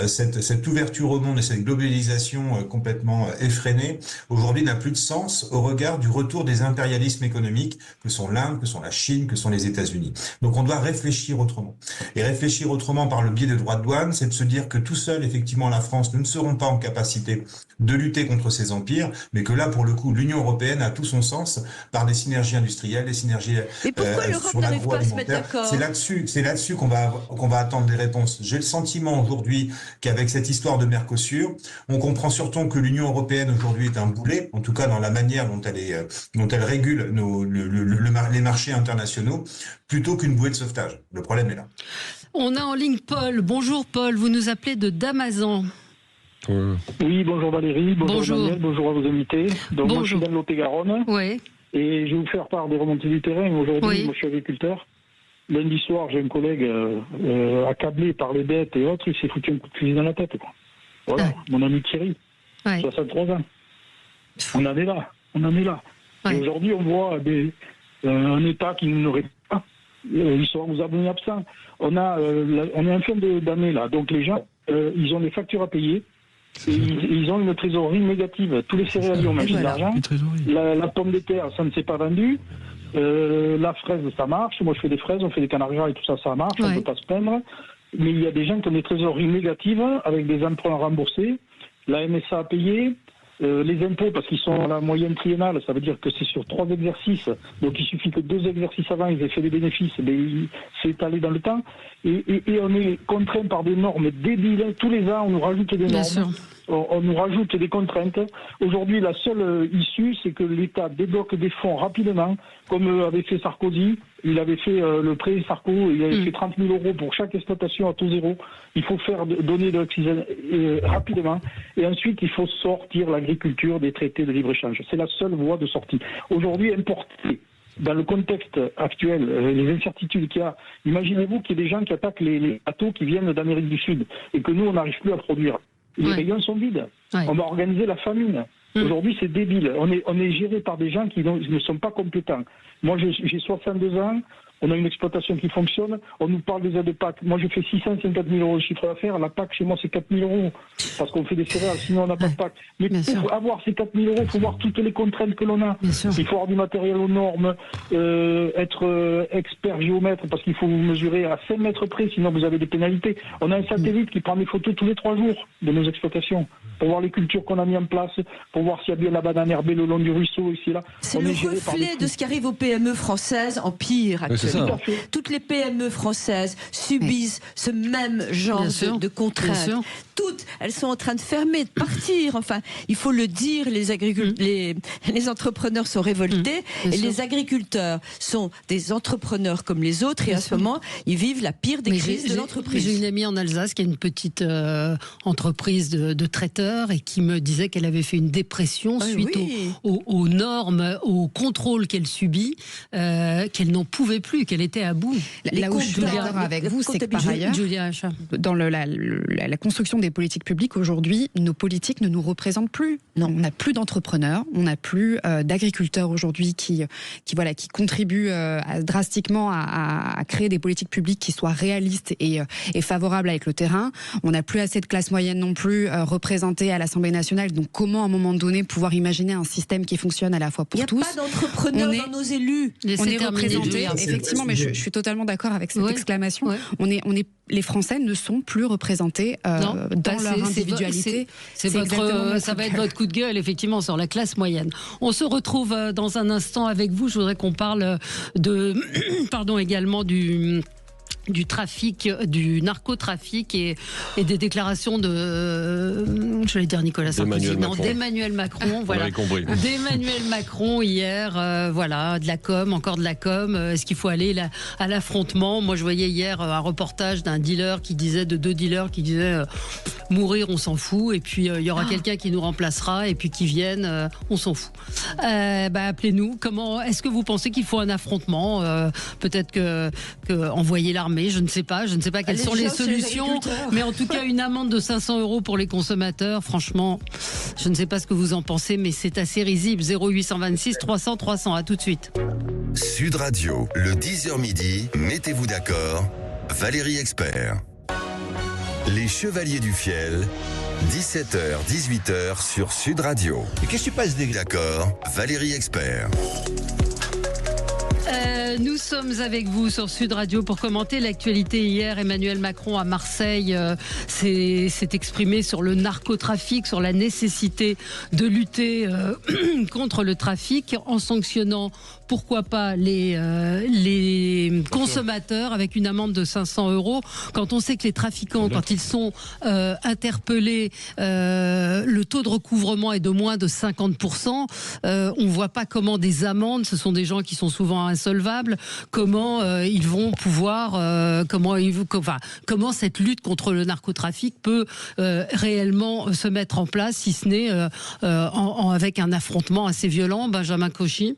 cette ouverture au monde et cette globalisation complètement effrénée, aujourd'hui, n'a plus de sens au regard du retour des impérialismes économiques que sont l'Inde, que sont la Chine, que sont les États-Unis. Donc, on doit réfléchir autrement. Et réfléchir autrement par le biais des droits de douane, c'est de se dire que tout seul, effectivement, la France, nous ne serons pas en capacité de lutter contre ces empires, mais que là, pour le coup, l'Union européenne a tout son sens par des synergies industrielles, des synergies sur l'agroalimentaire. C'est là-dessus qu'on va attendre des réponses. J'ai le sentiment aujourd'hui qu'avec cette histoire de Mercosur, on comprend surtout que l'Union européenne aujourd'hui est un boulet, en tout cas dans la manière dont elle régule les marchés internationaux, plutôt qu'une bouée de sauvetage. Le problème est là. On a en ligne Paul. Bonjour Paul, vous nous appelez de Damazan. Oui, bonjour Valérie, bonjour Emmanuel, bonjour à vos invités. Donc moi je suis dans le Lot-et-Garonne et je vais vous faire part des remontées du terrain. Aujourd'hui, moi je suis agriculteur. Lundi soir, j'ai un collègue accablé par les bêtes et autres, il s'est foutu un coup de fusil dans la tête. Quoi. Voilà, mon ami Thierry, 63 ans. On en est là. Et aujourd'hui, on voit un État qui ne répond pas. Ils sont aux abonnés absents. On est en fin d'année là, donc les gens, ils ont des factures à payer. Et ils ont une trésorerie négative. Tous les céréaliers ont mangé de l'argent. La pomme de terre, ça ne s'est pas vendu. La fraise, ça marche. Moi, je fais des fraises, on fait des canards et tout ça, ça marche. On ne peut pas se plaindre. Mais il y a des gens qui ont des trésoreries négatives avec des emprunts remboursés. La MSA a payé. Les impôts, parce qu'ils sont à la moyenne triennale, ça veut dire que c'est sur 3 exercices. Donc il suffit que 2 exercices avant, ils aient fait des bénéfices, mais c'est étalé dans le temps. Et on est contraint par des normes débiles. Tous les ans, on nous rajoute des normes. On nous rajoute des contraintes. Aujourd'hui, la seule issue, c'est que l'État débloque des fonds rapidement, comme avait fait Sarkozy. Il avait fait le prêt Sarko, il avait fait 30 000 € pour chaque exploitation à taux zéro. Il faut donner de l'oxygène rapidement. Et ensuite, il faut sortir l'agriculture des traités de libre-échange. C'est la seule voie de sortie. Aujourd'hui, importer, dans le contexte actuel, les incertitudes qu'il y a, imaginez-vous qu'il y ait des gens qui attaquent les bateaux qui viennent d'Amérique du Sud et que nous, on n'arrive plus à produire. Les rayons sont vides. On va organiser la famine. Aujourd'hui, c'est débile. On est géré par des gens qui ne sont pas compétents. Moi, j'ai 62 ans. On a une exploitation qui fonctionne. On nous parle des aides PAC. Moi, je fais 650 000 € de chiffre d'affaires. La PAC, chez moi, c'est 4 000 €. Parce qu'on fait des céréales, sinon on n'a pas de PAC. Mais pour avoir ces 4 000 €, il faut voir toutes les contraintes que l'on a. Il faut avoir du matériel aux normes, être expert géomètre, parce qu'il faut vous mesurer à 5 mètres près, sinon vous avez des pénalités. On a un satellite qui prend des photos tous les 3 jours de nos exploitations, pour voir les cultures qu'on a mis en place, pour voir s'il y a bien la banane herbée le long du ruisseau, ici, là. C'est le reflet de ce qui arrive aux PME françaises en pire actuellement. Toutes les PME françaises subissent ce même genre de contraintes. Toutes, elles sont en train de fermer, de partir. Enfin, il faut le dire, les entrepreneurs sont révoltés et les agriculteurs sont des entrepreneurs comme les autres et à ce moment, ils vivent la pire des crises de l'entreprise. J'ai une amie en Alsace qui a une petite entreprise de traiteurs et qui me disait qu'elle avait fait une dépression suite aux normes, aux contrôles qu'elle subit, qu'elle n'en pouvait plus, qu'elle était à bout. Là où je suis d'accord avec vous, c'est que par ailleurs, dans la construction des politiques publiques aujourd'hui, nos politiques ne nous représentent plus. Non, on n'a plus d'entrepreneurs, on n'a plus d'agriculteurs aujourd'hui qui contribuent drastiquement à créer des politiques publiques qui soient réalistes et favorables avec le terrain. On n'a plus assez de classe moyenne non plus représentée à l'Assemblée nationale. Donc comment à un moment donné pouvoir imaginer un système qui fonctionne à la fois pour tous? Il n'y a pas d'entrepreneurs dans nos élus. On est représentés, effectivement, mais je suis totalement d'accord avec cette exclamation. Les Français ne sont plus représentés dans leur individualité. Ça va être votre coup de gueule, effectivement, sur la classe moyenne. On se retrouve dans un instant avec vous. Je voudrais qu'on parle également du trafic, du narcotrafic et des déclarations d'Emmanuel Macron. Voilà. D'Emmanuel Macron hier, de la com, encore de la com. Est-ce qu'il faut aller à l'affrontement? Moi, je voyais hier un reportage de deux dealers qui disaient mourir, on s'en fout, et puis il y aura quelqu'un qui nous remplacera, et puis qui vienne, on s'en fout. Appelez-nous. Est-ce que vous pensez qu'il faut un affrontement? Peut-être que envoyer l'armée. Je ne sais pas quelles sont les solutions, mais en tout cas une amende de 500 € pour les consommateurs. Franchement, je ne sais pas ce que vous en pensez, mais c'est assez risible. 0826 300 300. À tout de suite. Sud Radio, le 10h midi. Mettez-vous d'accord. Valérie Expert. Les Chevaliers du Fiel. 17h, 18h sur Sud Radio. Et qu'est-ce qui se passe d'accord. Valérie Expert. Nous sommes avec vous sur Sud Radio pour commenter l'actualité. Hier, Emmanuel Macron à Marseille s'est exprimé sur le narcotrafic, sur la nécessité de lutter contre le trafic en sanctionnant pourquoi pas les consommateurs avec une amende de 500 €. Quand on sait que les trafiquants, quand ils sont interpellés, le taux de recouvrement est de moins de 50%. On voit pas comment des amendes, ce sont des gens qui sont souvent insolvables, comment ils vont pouvoir, comment cette lutte contre le narcotrafic peut réellement se mettre en place, si ce n'est avec un affrontement assez violent. Benjamin Cauchy.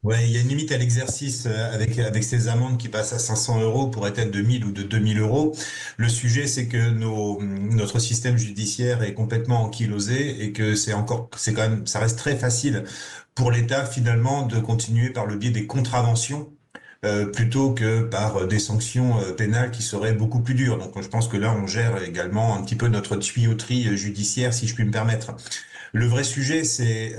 Ouais, il y a une limite à l'exercice avec ces amendes qui passent à 500 € pourraient être de 1000 ou de 2000 €. Le sujet, c'est que notre système judiciaire est complètement ankylosé et que ça reste très facile pour l'État finalement de continuer par le biais des contraventions plutôt que par des sanctions pénales qui seraient beaucoup plus dures. Donc je pense que là, on gère également un petit peu notre tuyauterie judiciaire, si je puis me permettre. Le vrai sujet, c'est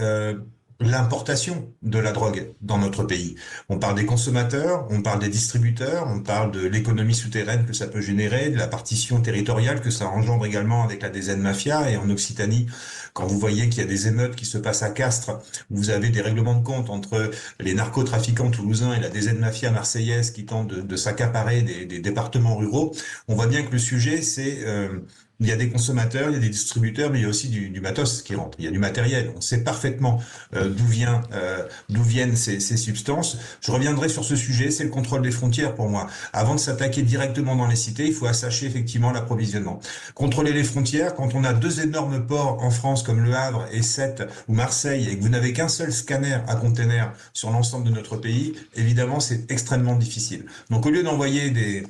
l'importation de la drogue dans notre pays. On parle des consommateurs, on parle des distributeurs, on parle de l'économie souterraine que ça peut générer, de la partition territoriale que ça engendre également avec la DZ Mafia. Et en Occitanie, quand vous voyez qu'il y a des émeutes qui se passent à Castres, où vous avez des règlements de compte entre les narcotrafiquants toulousains et la DZ Mafia marseillaise qui tentent de s'accaparer des départements ruraux, on voit bien que le sujet, c'est... il y a des consommateurs, il y a des distributeurs, mais il y a aussi du matos qui rentre. Il y a du matériel. On sait parfaitement d'où viennent ces substances. Je reviendrai sur ce sujet, c'est le contrôle des frontières pour moi. Avant de s'attaquer directement dans les cités, il faut assacher effectivement l'approvisionnement. Contrôler les frontières, quand on a 2 énormes ports en France comme Le Havre et Sète ou Marseille, et que vous n'avez qu'un seul scanner à container sur l'ensemble de notre pays, évidemment, c'est extrêmement difficile. Donc au lieu d'envoyer des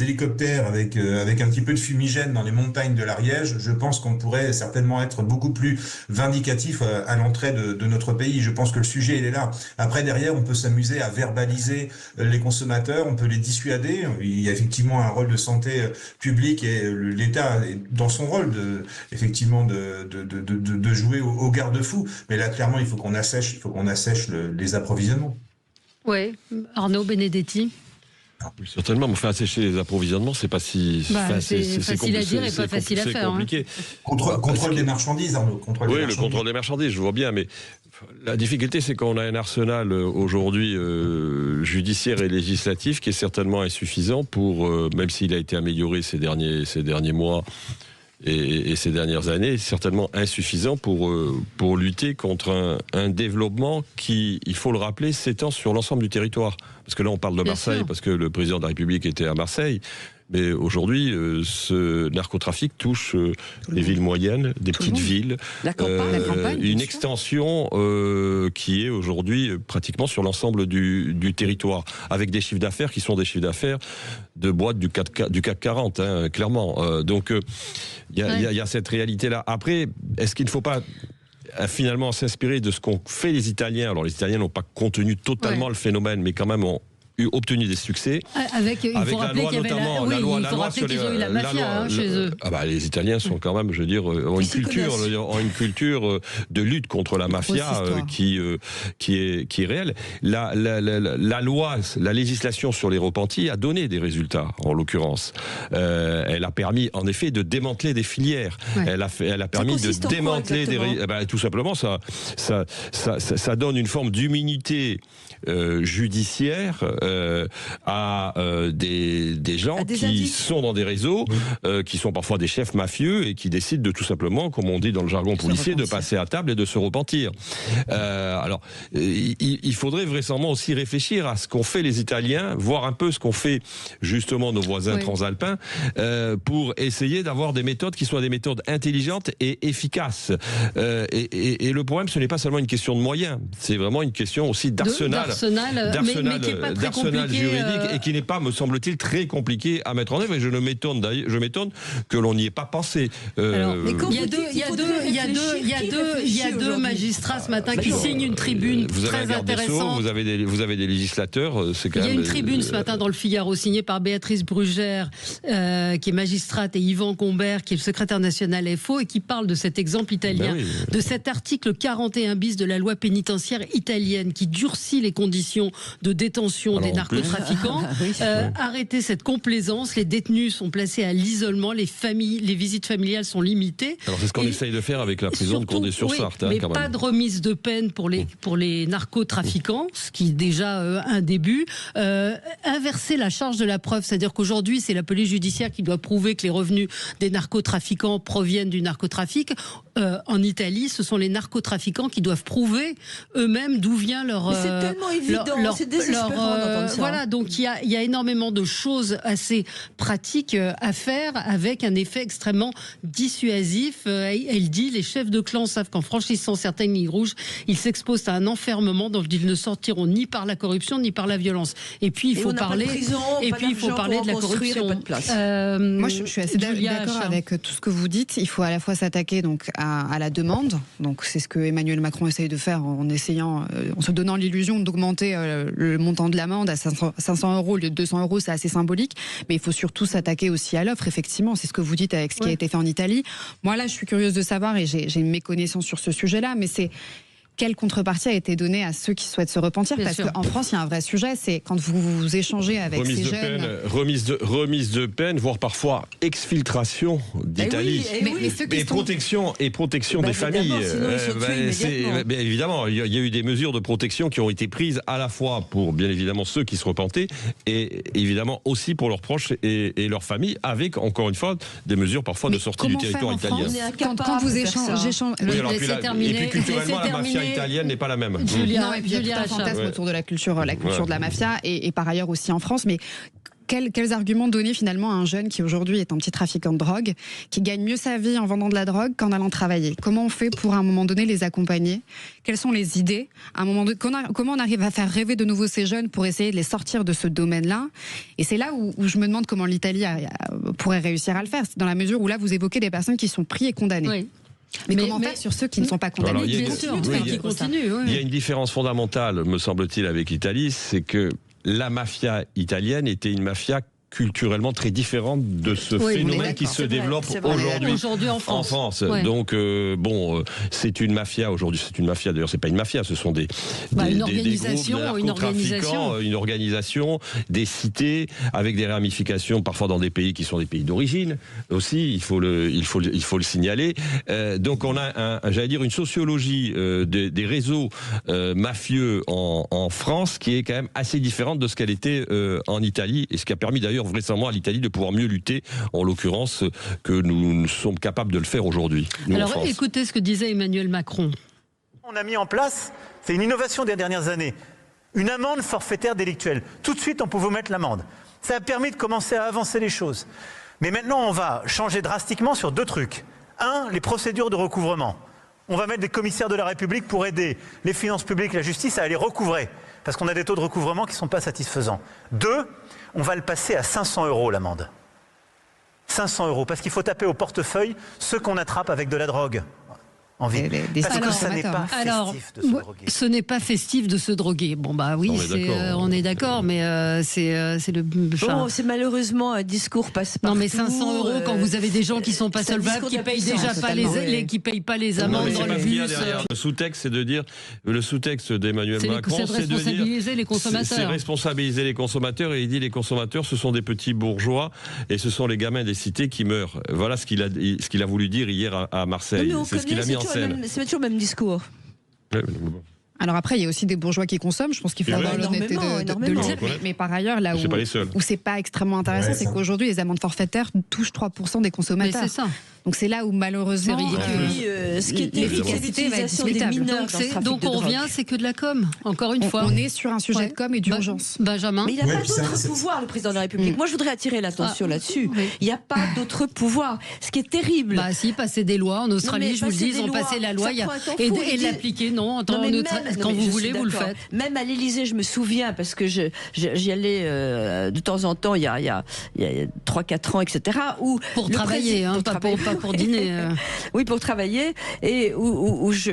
hélicoptères avec un petit peu de fumigène dans les montagnes de l'Ariège, je pense qu'on pourrait certainement être beaucoup plus vindicatif à l'entrée de notre pays. Je pense que le sujet, il est là. Après, derrière, on peut s'amuser à verbaliser les consommateurs, on peut les dissuader. Il y a effectivement un rôle de santé publique et l'État est dans son rôle de jouer au garde-fou. Mais là, clairement, il faut qu'on assèche les approvisionnements. Oui, Arnaud Benedetti. Oui, certainement, mais assécher les approvisionnements, c'est pas si... c'est facile à dire et pas facile à faire. C'est compliqué. Contrôle des marchandises, Arnaud. Le contrôle des marchandises, je vois bien, mais la difficulté, c'est qu'on a un arsenal aujourd'hui judiciaire et législatif qui est certainement insuffisant pour, même s'il a été amélioré ces derniers mois et ces dernières années, certainement insuffisant pour lutter contre un développement qui, il faut le rappeler, s'étend sur l'ensemble du territoire. Parce que là, on parle de Marseille, parce que le président de la République était à Marseille. Mais aujourd'hui, ce narcotrafic touche les villes moyennes, des petites villes, la campagne, une extension qui est aujourd'hui pratiquement sur l'ensemble du territoire, avec des chiffres d'affaires qui sont des chiffres d'affaires de boîtes du CAC 40, hein, clairement. Donc, il y a cette réalité-là. Après, est-ce qu'il ne faut pas finalement s'inspirer de ce qu'ont fait les Italiens? Alors, les Italiens n'ont pas contenu totalement le phénomène, mais quand même ont obtenu des succès. Avec la loi notamment, la loi sur qu'ils ont eu la mafia chez eux. Les Italiens sont quand même, je veux dire, ont une culture de lutte contre la mafia qui est réelle. La loi, la législation sur les repentis a donné des résultats, en l'occurrence. Elle a permis, en effet, de démanteler des filières. Ouais. Elle a permis de démanteler tout simplement, ça donne une forme d'immunité judiciaire à des gens qui sont dans des réseaux, qui sont parfois des chefs mafieux et qui décident de tout simplement, comme on dit dans le jargon policier, de passer à table et de se repentir. Alors, il faudrait vraisemblablement aussi réfléchir à ce qu'ont fait les Italiens, voir un peu ce qu'ont fait justement nos voisins transalpins, pour essayer d'avoir des méthodes qui soient des méthodes intelligentes et efficaces. Et le problème, ce n'est pas seulement une question de moyens, c'est vraiment une question aussi d'arsenal juridique et qui n'est pas, me semble-t-il, très compliqué à mettre en œuvre. Et je m'étonne que l'on n'y ait pas pensé. Il y a deux magistrats ce matin qui signent une tribune très intéressante. Vous avez des législateurs. C'est quand même. Il y a une tribune ce matin dans le Figaro signée par Béatrice Brugère, qui est magistrate, et Yvan Combert, qui est le secrétaire national FO, et qui parle de cet exemple italien, de cet article 41 bis de la loi pénitentiaire italienne qui durcit les conditions de détention des narcotrafiquants. Arrêter cette complaisance, les détenus sont placés à l'isolement, les visites familiales sont limitées. Alors c'est ce qu'on essaye de faire avec la prison de Condé-sur-Sarthe. Mais pas de remise de peine pour les narcotrafiquants, ce qui est déjà un début. Inverser la charge de la preuve, c'est-à-dire qu'aujourd'hui c'est la police judiciaire qui doit prouver que les revenus des narcotrafiquants proviennent du narcotrafic. En Italie, ce sont les narcotrafiquants qui doivent prouver eux-mêmes d'où vient leur... Mais c'est tellement évident, c'est désespérant d'entendre ça. Voilà, donc il y a énormément de choses assez pratiques à faire avec un effet extrêmement dissuasif. Elle dit, les chefs de clan savent qu'en franchissant certaines lignes rouges, ils s'exposent à un enfermement dont ils ne sortiront ni par la corruption ni par la violence. Et puis il faut parler de la corruption. Moi je suis assez d'accord avec tout ce que vous dites. Il faut à la fois s'attaquer donc à la demande. Donc c'est ce que Emmanuel Macron essaye de faire en essayant, en se donnant l'illusion d'augmenter le montant de l'amende à 500 euros au lieu de 200 euros, c'est assez symbolique. Mais il faut surtout s'attaquer aussi à l'offre. Effectivement, c'est ce que vous dites avec ce qui a été fait en Italie. Moi là, je suis curieuse de savoir et j'ai une méconnaissance sur ce sujet-là, mais c'est quelle contrepartie a été donnée à ceux qui souhaitent se repentir? Parce qu'en France, il y a un vrai sujet, c'est quand vous échangez avec ces jeunes... Remise de peine, voire parfois exfiltration d'Italie. Et protection des familles. Évidemment, il y a eu des mesures de protection qui ont été prises à la fois pour, bien évidemment, ceux qui se repentaient, et évidemment aussi pour leurs proches et leurs familles, avec, encore une fois, des mesures parfois de sortie du territoire italien. Quand vous échangez... Et puis culturellement, la mafia italienne n'est pas la même. Il y a un fantasme autour de la culture de la mafia et par ailleurs aussi en France, mais quels arguments donner finalement à un jeune qui aujourd'hui est un petit trafiquant de drogue, qui gagne mieux sa vie en vendant de la drogue qu'en allant travailler? Comment on fait pour à un moment donné les accompagner? Quelles sont les idées à un moment donné? Comment on arrive à faire rêver de nouveau ces jeunes pour essayer de les sortir de ce domaine-là? Et c'est là où je me demande comment l'Italie pourrait réussir à le faire, dans la mesure où là vous évoquez des personnes qui sont prises et condamnées. Oui. Mais comment faire sur ceux qui ne sont pas condamnés? Il y a une différence fondamentale, me semble-t-il, avec l'Italie, c'est que la mafia italienne était une mafia culturellement très différente de ce phénomène qui se développe aujourd'hui en France. Ouais. Donc c'est une mafia aujourd'hui. C'est une mafia. D'ailleurs, c'est pas une mafia. Ce sont des organisation, une organisation, des cités avec des ramifications parfois dans des pays qui sont des pays d'origine aussi. Il faut le signaler. Donc on a j'allais dire une sociologie des réseaux mafieux en France qui est quand même assez différente de ce qu'elle était en Italie, et ce qui a permis d'ailleurs récemment à l'Italie de pouvoir mieux lutter, en l'occurrence, que nous sommes capables de le faire aujourd'hui. Alors écoutez ce que disait Emmanuel Macron. On a mis en place, c'est une innovation des dernières années, une amende forfaitaire délictuelle. Tout de suite, on peut vous mettre l'amende. Ça a permis de commencer à avancer les choses. Mais maintenant, on va changer drastiquement sur deux trucs. Un, les procédures de recouvrement. On va mettre des commissaires de la République pour aider les finances publiques, la justice à aller recouvrer, parce qu'on a des taux de recouvrement qui ne sont pas satisfaisants. Deux, on va le passer à 500 euros l'amende. 500 euros, parce qu'il faut taper au portefeuille ceux qu'on attrape avec de la drogue. Parce que ça n'est pas festif de se droguer. Ce n'est pas festif de se droguer. Bon bah oui, on est d'accord, mais c'est le... Bon, c'est malheureusement un discours passe-partout. Non mais 500 euros quand vous avez des gens qui sont pas solvables, qui payent déjà pas qui payent pas les amendes dans le bus. Le sous-texte, c'est de dire, le sous-texte d'Emmanuel Macron, c'est de responsabiliser les consommateurs. C'est responsabiliser les consommateurs, et il dit les consommateurs, ce sont des petits bourgeois et ce sont les gamins des cités qui meurent. Voilà ce qu'il a voulu dire hier à Marseille. C'est ce qu'il a mis en scène. C'est toujours le même discours. Alors après, il y a aussi des bourgeois qui consomment. Je pense qu'il faut avoir l'honnêteté de le dire. Mais par ailleurs, là où c'est pas extrêmement intéressant, c'est qu'aujourd'hui, les amendes forfaitaires touchent 3% des consommateurs. Mais c'est ça. Donc c'est là où malheureusement ce qui est l'efficacité va être discutable. Donc on revient, c'est que de la com. Encore une fois, on est sur un sujet de com et d'urgence. Benjamin. Mais il n'a pas d'autre pouvoir, le président de la République. Moi, je voudrais attirer l'attention là-dessus. Il n'y a pas d'autre pouvoir. Ce qui est terrible. Bah si, passer des lois en Australie, je vous le dis, ils ont passé la loi et l'appliquer. Non, quand vous voulez, vous le faites. Même à l'Élysée, je me souviens parce que j'y allais de temps en temps il y a 3-4 ans, etc. Pour travailler, pas pour dîner. Oui, pour travailler, et où je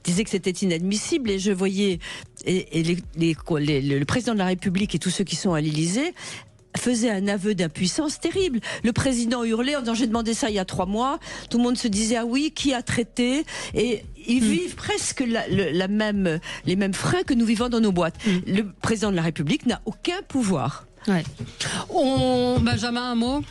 disais que c'était inadmissible, et je voyais le président de la République et tous ceux qui sont à l'Élysée faisait un aveu d'impuissance terrible. Le président hurlait en disant j'ai demandé ça il y a 3 mois. Tout le monde se disait ah oui, qui a traité? Et ils vivent presque les mêmes freins que nous vivons dans nos boîtes. Le président de la République n'a aucun pouvoir. Ouais. Benjamin, un mot?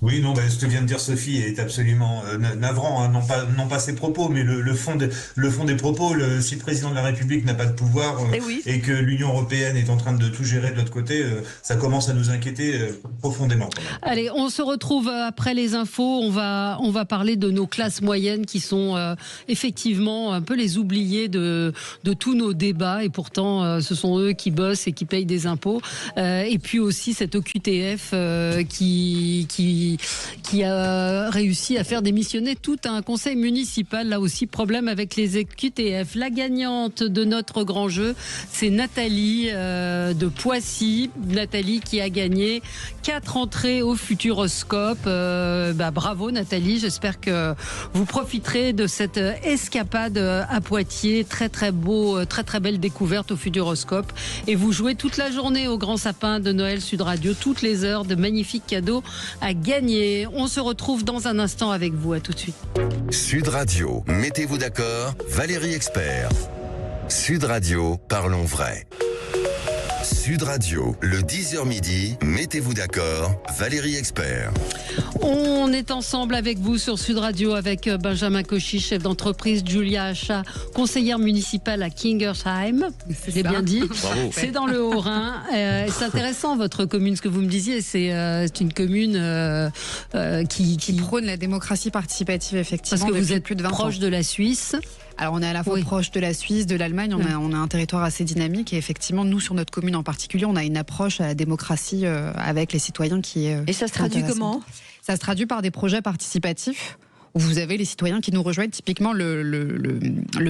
Oui, non, ce que vient de dire Sophie est absolument navrant, hein, non pas ses propos, mais le fond des propos. Si le président de la République n'a pas de pouvoir et que l'Union européenne est en train de tout gérer de l'autre côté, ça commence à nous inquiéter profondément. Allez, on se retrouve après les infos. On va parler de nos classes moyennes qui sont effectivement un peu les oubliés de tous nos débats, et pourtant ce sont eux qui bossent et qui payent des impôts. Et puis aussi cette OQTF qui a réussi à faire démissionner tout un conseil municipal. Là aussi, problème avec les QTF. La gagnante de notre grand jeu, c'est Nathalie de Poissy. Nathalie qui a gagné 4 entrées au Futuroscope. Bravo Nathalie, j'espère que vous profiterez de cette escapade à Poitiers. Très très beau, très très belle découverte au Futuroscope. Et vous jouez toute la journée au Grand Sapin de Noël Sud Radio, toutes les heures, de magnifiques cadeaux à gagner. On se retrouve dans un instant avec vous. À tout de suite. Sud Radio, mettez-vous d'accord, Valérie Expert. Sud Radio, parlons vrai. Sud Radio, le 10h midi, mettez-vous d'accord, Valérie Expert. On est ensemble avec vous sur Sud Radio avec Benjamin Cauchy, chef d'entreprise, Julia Achat, conseillère municipale à Kingersheim. J'ai bien dit. Bravo. C'est dans le Haut-Rhin. C'est intéressant votre commune, ce que vous me disiez. C'est une commune qui prône la démocratie participative, effectivement. Parce que vous êtes plus de 20 proche ans. de la Suisse. Alors on est à la fois proche de la Suisse, de l'Allemagne, on a un territoire assez dynamique et effectivement nous sur notre commune en particulier on a une approche à la démocratie avec les citoyens qui est Et ça se traduit comment? Ça se traduit par des projets participatifs où vous avez les citoyens qui nous rejoignent. Typiquement le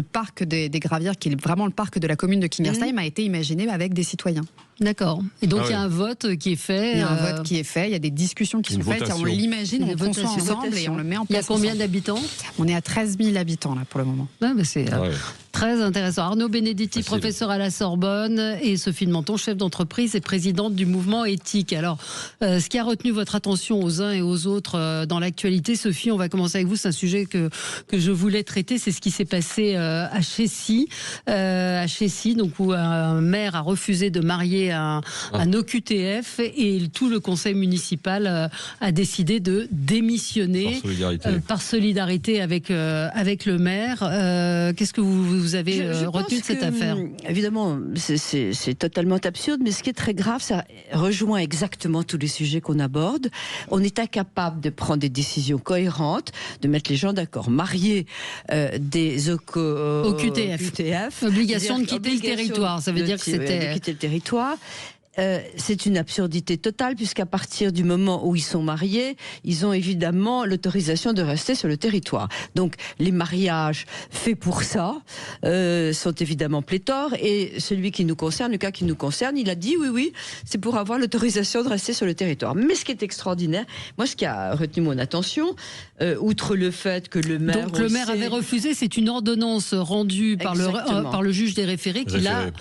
parc des Gravières, qui est vraiment le parc de la commune de Kingersheim, a été imaginé avec des citoyens. D'accord. Et donc il y a un vote qui est fait. Il y a un vote qui est fait, il y a des discussions qui sont faites, on l'imagine, on conçoit ensemble et on le met en place. Il y a combien d'habitants? On est à 13 000 habitants là pour le moment. C'est très intéressant. Arnaud Benedetti, professeur à la Sorbonne, et Sophie de Menton, chef d'entreprise et présidente du mouvement éthique. Alors, ce qui a retenu votre attention aux uns et aux autres dans l'actualité, Sophie, on va commencer avec vous. C'est un sujet que je voulais traiter. C'est ce qui s'est passé à Chécy. Donc où un maire a refusé de marier un OQTF et tout le conseil municipal a décidé de démissionner par solidarité avec le maire. Qu'est-ce que vous avez retenu de cette affaire? Évidemment, c'est totalement absurde, mais ce qui est très grave, ça rejoint exactement tous les sujets qu'on aborde. On est incapable de prendre des décisions cohérentes, de mettre les gens d'accord. Marier des OQTF, obligation de quitter le territoire, ça veut dire que c'était... De quitter le territoire. C'est une absurdité totale, puisqu'à partir du moment où ils sont mariés, ils ont évidemment l'autorisation de rester sur le territoire. Donc les mariages faits pour ça sont évidemment pléthores, et celui qui nous concerne, le cas qui nous concerne, il a dit oui, c'est pour avoir l'autorisation de rester sur le territoire. Mais ce qui est extraordinaire, moi ce qui a retenu mon attention, outre le fait que le maire... Donc le maire avait refusé, c'est une ordonnance rendue par le juge des référés qui l'a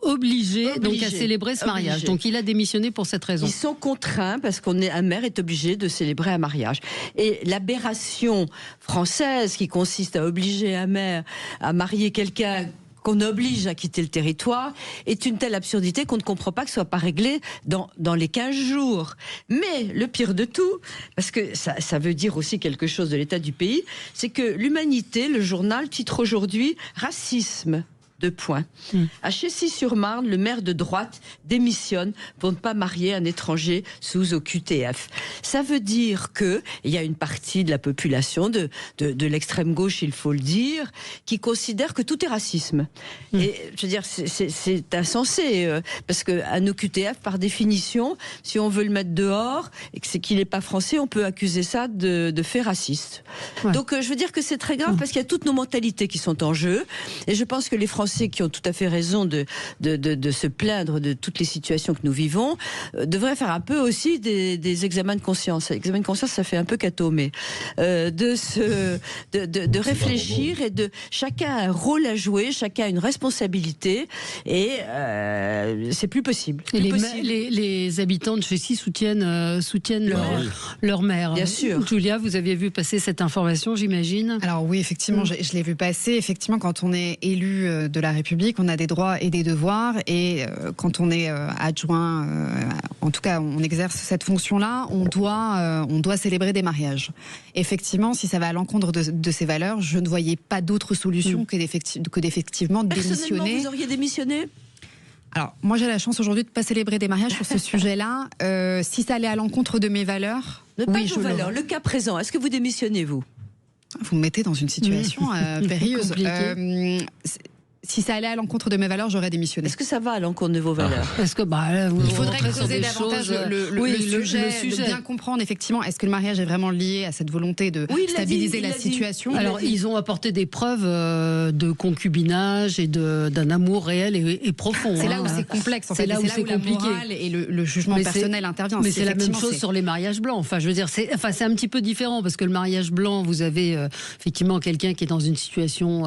obligé donc à célébrer ce mariage. Donc il a démissionné pour cette raison. Ils sont contraints parce un maire est obligé de célébrer un mariage. Et l'aberration française qui consiste à obliger un maire à marier quelqu'un qu'on oblige à quitter le territoire est une telle absurdité qu'on ne comprend pas que ce soit pas réglé dans les 15 jours. Mais le pire de tout, parce que ça veut dire aussi quelque chose de l'état du pays, c'est que l'Humanité, le journal, titre aujourd'hui « Racisme ». À Chécy-sur-Marne, le maire de droite démissionne pour ne pas marier un étranger sous OQTF. Ça veut dire que il y a une partie de la population de l'extrême gauche, il faut le dire, qui considère que tout est racisme. Et je veux dire, c'est insensé, parce qu'un OQTF, par définition, si on veut le mettre dehors et que c'est qu'il n'est pas français, on peut accuser ça de fait raciste. Donc je veux dire que c'est très grave parce qu'il y a toutes nos mentalités qui sont en jeu, et je pense que les Français Français qui ont tout à fait raison de se plaindre de toutes les situations que nous vivons devraient faire un peu aussi des examens de conscience. Examen de conscience, ça fait un peu cateau, mais de réfléchir et de chacun a un rôle à jouer, chacun a une responsabilité et c'est plus possible. Et les habitants de Chécy soutiennent leur maire. Bien sûr. Julia, vous aviez vu passer cette information, j'imagine. Alors oui, effectivement, je l'ai vu passer. Effectivement, quand on est élu de la République, on a des droits et des devoirs. Et quand on est adjoint, en tout cas, on exerce cette fonction-là, on doit célébrer des mariages. Effectivement, si ça va à l'encontre de ces valeurs, je ne voyais pas d'autre solution que d'effectivement démissionner. Personnellement, vous auriez démissionné ? Alors, moi, j'ai la chance aujourd'hui de ne pas célébrer des mariages sur ce sujet-là. Si ça allait à l'encontre de mes valeurs, valeurs. Le cas présent, est-ce que vous démissionnez, vous ? Vous me mettez dans une situation périlleuse. Si ça allait à l'encontre de mes valeurs, j'aurais démissionné. Est-ce que ça va à l'encontre de vos valeurs ? Est-ce que il faudrait creuser davantage le sujet, de bien comprendre effectivement, est-ce que le mariage est vraiment lié à cette volonté de stabiliser la situation ? Alors, ils ont apporté des preuves de concubinage et d'un amour réel et profond. C'est là où c'est complexe, en fait. C'est là où c'est compliqué. La morale et le jugement personnel intervient. Mais c'est la même chose sur les mariages blancs. Enfin, je veux dire, c'est un petit peu différent parce que le mariage blanc, vous avez effectivement quelqu'un qui est dans une situation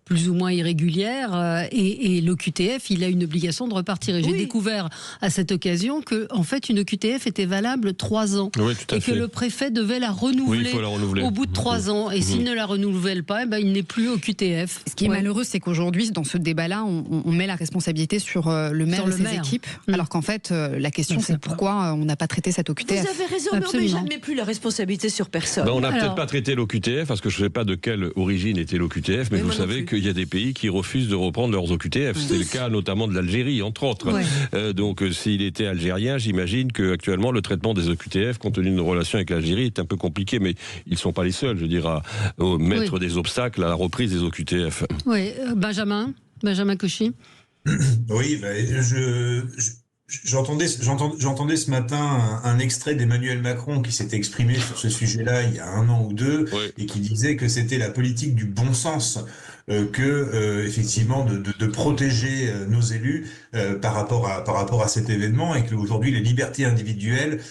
plus ou moins irrégulière, et l'OQTF, il a une obligation de repartir. Et j'ai découvert à cette occasion que, en fait, une OQTF était valable 3 ans. Oui, tout à fait. Que le préfet devait la renouveler, au bout de 3 ans. Et s'il ne la renouvelle pas, il n'est plus OQTF. Ce qui est malheureux, c'est qu'aujourd'hui, dans ce débat-là, on met la responsabilité sur le maire et ses équipes, alors qu'en fait, la question, c'est pourquoi on n'a pas traité cette OQTF. Vous avez raison, mais on ne met jamais plus la responsabilité sur personne. On n'a peut-être pas traité l'OQTF, parce que je ne sais pas de quelle origine était l'OQTF, mais vous savez qu'il y a des pays qui refusent de reprendre leurs OQTF. C'est le cas notamment de l'Algérie, entre autres. Donc, s'il était algérien, j'imagine qu'actuellement, le traitement des OQTF, compte tenu de nos relations avec l'Algérie, est un peu compliqué, mais ils ne sont pas les seuls, je veux dire, à mettre des obstacles à la reprise des OQTF. Oui, Benjamin Cauchy. Oui, j'entendais ce matin un extrait d'Emmanuel Macron qui s'était exprimé sur ce sujet-là il y a 1 an ou 2 et qui disait que c'était la politique du bon sens effectivement de protéger nos élus par rapport à cet événement, et qu'aujourd'hui les libertés individuelles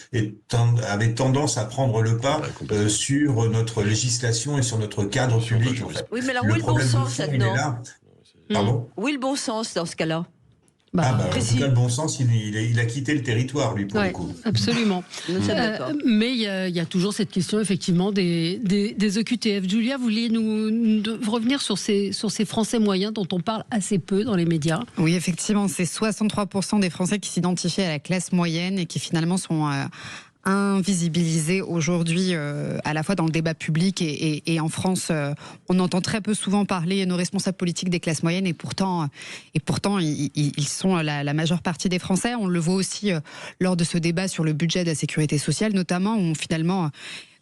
avaient tendance à prendre le pas sur notre législation et sur notre cadre public. En fait. Oui, mais alors où est le bon sens là-dedans ? Pardon ? Où est le bon sens dans ce cas-là ? En tout cas, le bon sens, il a quitté le territoire, lui, pour le coup. Absolument. Mais il y a toujours cette question, effectivement, des OQTF. Julia, vous vouliez nous revenir sur ces Français moyens dont on parle assez peu dans les médias. Oui, effectivement, c'est 63% des Français qui s'identifient à la classe moyenne et qui finalement sont invisibilisés aujourd'hui à la fois dans le débat public et en France, on entend très peu souvent parler nos responsables politiques des classes moyennes, et pourtant ils sont la majeure partie des Français. On le voit aussi lors de ce débat sur le budget de la sécurité sociale, notamment, où finalement...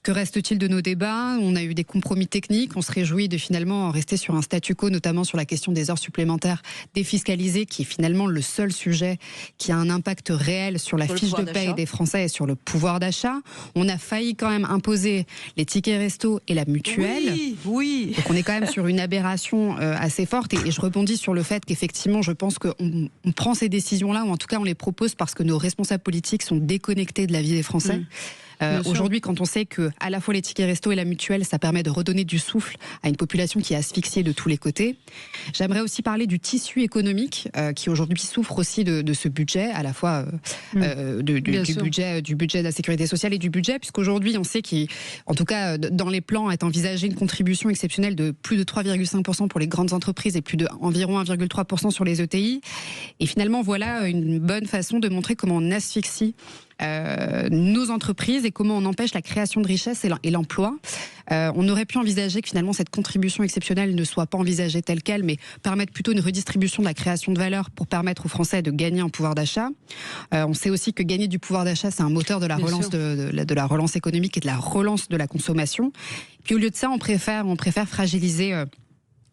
Que reste-t-il de nos débats ? On a eu des compromis techniques. On se réjouit de finalement rester sur un statu quo, notamment sur la question des heures supplémentaires défiscalisées, qui est finalement le seul sujet qui a un impact réel sur la fiche de paye des Français et sur le pouvoir d'achat. On a failli quand même imposer les tickets resto et la mutuelle. Oui. Donc on est quand même sur une aberration assez forte. Et je rebondis sur le fait qu'effectivement, je pense qu'on prend ces décisions-là, ou en tout cas on les propose parce que nos responsables politiques sont déconnectés de la vie des Français. Aujourd'hui, quand on sait que à la fois les tickets resto et la mutuelle, ça permet de redonner du souffle à une population qui est asphyxiée de tous les côtés. J'aimerais aussi parler du tissu économique qui aujourd'hui souffre aussi de ce budget, à la fois du budget de la sécurité sociale et du budget, puisqu'aujourd'hui on sait qu'en tout cas dans les plans est envisagée une contribution exceptionnelle de plus de 3,5% pour les grandes entreprises et plus de environ 1,3% sur les ETI. Et finalement, voilà une bonne façon de montrer comment on asphyxie nos entreprises et comment on empêche la création de richesse et l'emploi. On aurait pu envisager que finalement cette contribution exceptionnelle ne soit pas envisagée telle qu'elle, mais permettre plutôt une redistribution de la création de valeur pour permettre aux Français de gagner en pouvoir d'achat. On sait aussi que gagner du pouvoir d'achat, c'est un moteur de la relance de la relance économique et de la relance de la consommation. Puis au lieu de ça, on préfère fragiliser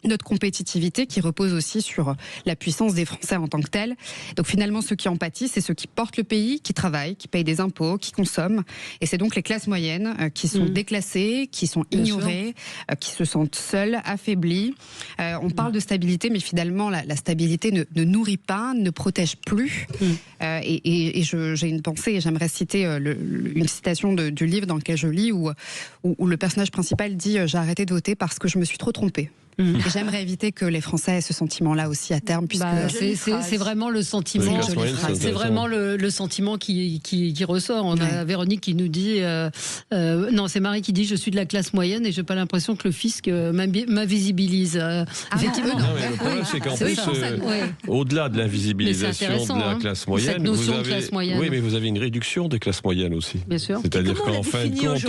notre compétitivité qui repose aussi sur la puissance des Français en tant que tels. Donc finalement, ceux qui en pâtissent, c'est ceux qui portent le pays, qui travaillent, qui payent des impôts, qui consomment. Et c'est donc les classes moyennes qui sont déclassées, qui sont ignorées, qui se sentent seules, affaiblies. On parle de stabilité, mais finalement, la stabilité ne nourrit pas, ne protège plus. Et j'ai une pensée, et j'aimerais citer une citation du livre dans lequel je lis, où le personnage principal dit « J'ai arrêté de voter parce que je me suis trop trompé ». Et j'aimerais éviter que les Français aient ce sentiment-là aussi à terme, puisque c'est vraiment le sentiment. C'est vraiment le sentiment qui ressort. On a Véronique qui nous dit, non, c'est Marie qui dit, je suis de la classe moyenne et j'ai pas l'impression que le fisc m'invisibilise. Effectivement. Non, mais le problème, c'est qu'en plus, au-delà de l'invisibilisation de la classe moyenne, vous avez une réduction des classes moyennes aussi. Bien sûr. C'est-à-dire qu'en fin de compte,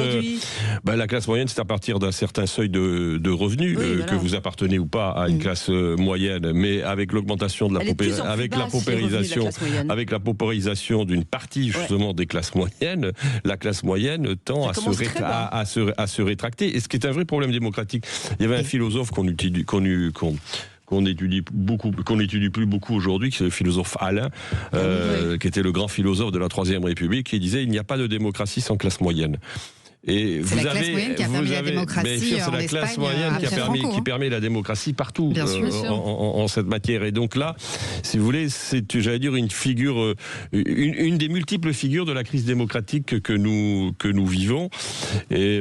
la classe moyenne, c'est à partir d'un certain seuil de revenus que vous appartenez ou pas à une classe moyenne, mais avec l'augmentation de la paupérisation d'une partie justement des classes moyennes, la classe moyenne tend à se rétracter. Et ce qui est un vrai problème démocratique. Il y avait un philosophe qu'on n'étudie plus beaucoup aujourd'hui, c'est le philosophe Alain, qui était le grand philosophe de la Troisième République, qui disait « Il n'y a pas de démocratie sans classe moyenne ». Et c'est la classe moyenne qui a permis la démocratie en Espagne, qui permet la démocratie partout en cette matière. Et donc là, si vous voulez, c'est, j'allais dire, une figure, une des multiples figures de la crise démocratique que nous vivons. Et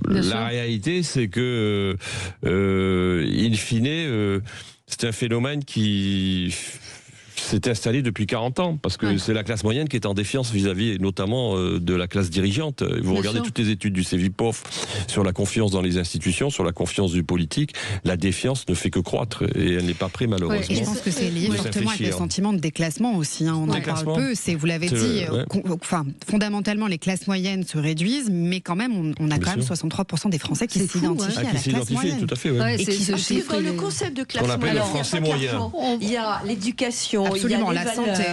la réalité, c'est que, in fine, c'est un phénomène qui s'est installé depuis 40 ans, parce que c'est la classe moyenne qui est en défiance vis-à-vis notamment de la classe dirigeante. Vous regardez toutes les études du Cevipof sur la confiance dans les institutions, sur la confiance du politique, la défiance ne fait que croître et elle n'est pas prête malheureusement. Et je pense que c'est lié fortement avec le sentiment de déclassement aussi, on en parle peu, vous l'avez dit, fondamentalement les classes moyennes se réduisent, mais quand même on a quand même 63% des Français qui s'identifient à la classe moyenne. Tout à fait, et qui dans le concept de classe moyenne, le français moyen. Il y a l'éducation, absolument, la santé.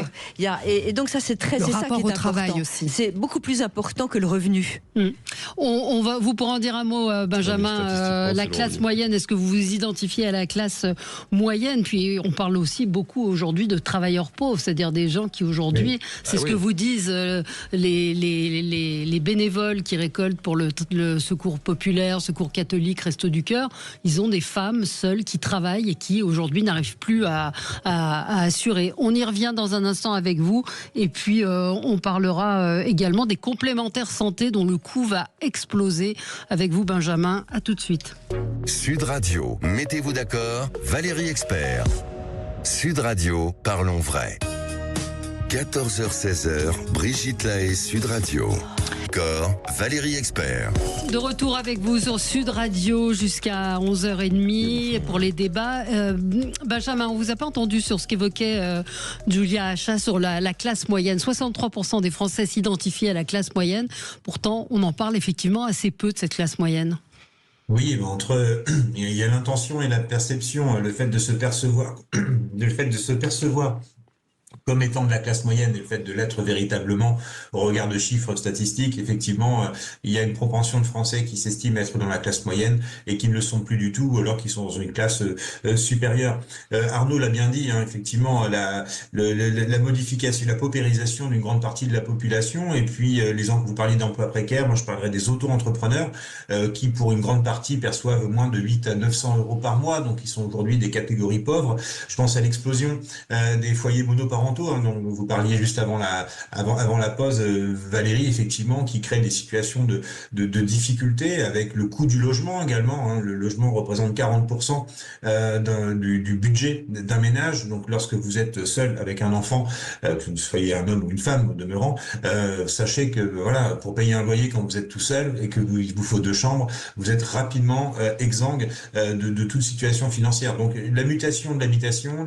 Et donc ça c'est très, le c'est rapport ça qui est au travail important. aussi. C'est beaucoup plus important que le revenu. Vous pourrez en dire un mot, Benjamin. La classe moyenne, est-ce que vous vous identifiez à la classe moyenne? Puis on parle aussi beaucoup aujourd'hui de travailleurs pauvres, c'est-à-dire des gens qui aujourd'hui, c'est ce que vous disent les bénévoles qui récoltent pour le secours populaire, secours catholique, Restos du Cœur. Ils ont des femmes seules qui travaillent et qui aujourd'hui n'arrivent plus à assurer. On y revient dans un instant avec vous et puis on parlera également des complémentaires santé dont le coût va exploser avec vous, Benjamin. À tout de suite. Sud Radio, mettez-vous d'accord, Valérie Expert. Sud Radio, parlons vrai. 14h-16h, Brigitte Lahaye, Sud Radio. Valérie Expert. De retour avec vous sur Sud Radio jusqu'à 11h30 pour les débats. Benjamin, on vous a pas entendu sur ce qu'évoquait Julia Achat sur la classe moyenne. 63% des Français s'identifient à la classe moyenne. Pourtant, on en parle effectivement assez peu de cette classe moyenne. Oui, il y a l'intention et la perception, le fait de se percevoir comme étant de la classe moyenne et le fait de l'être véritablement au regard de chiffres statistiques, effectivement, il y a une propension de Français qui s'estiment être dans la classe moyenne et qui ne le sont plus du tout, ou alors qui sont dans une classe supérieure. Arnaud l'a bien dit, effectivement, la modification, la paupérisation d'une grande partie de la population, et puis vous parliez d'emplois précaires, moi je parlerai des auto-entrepreneurs qui, pour une grande partie, perçoivent moins de 8 à 900 euros par mois, donc ils sont aujourd'hui des catégories pauvres. Je pense à l'explosion des foyers monoparentaux, dont vous parliez juste avant la pause, Valérie, effectivement, qui crée des situations de difficultés avec le coût du logement également. Le logement représente 40% du budget d'un ménage. Donc, lorsque vous êtes seul avec un enfant, que vous soyez un homme ou une femme au demeurant, sachez que pour payer un loyer quand vous êtes tout seul et que il vous faut 2 chambres, vous êtes rapidement exsangue de toute situation financière. Donc, la mutation de l'habitation,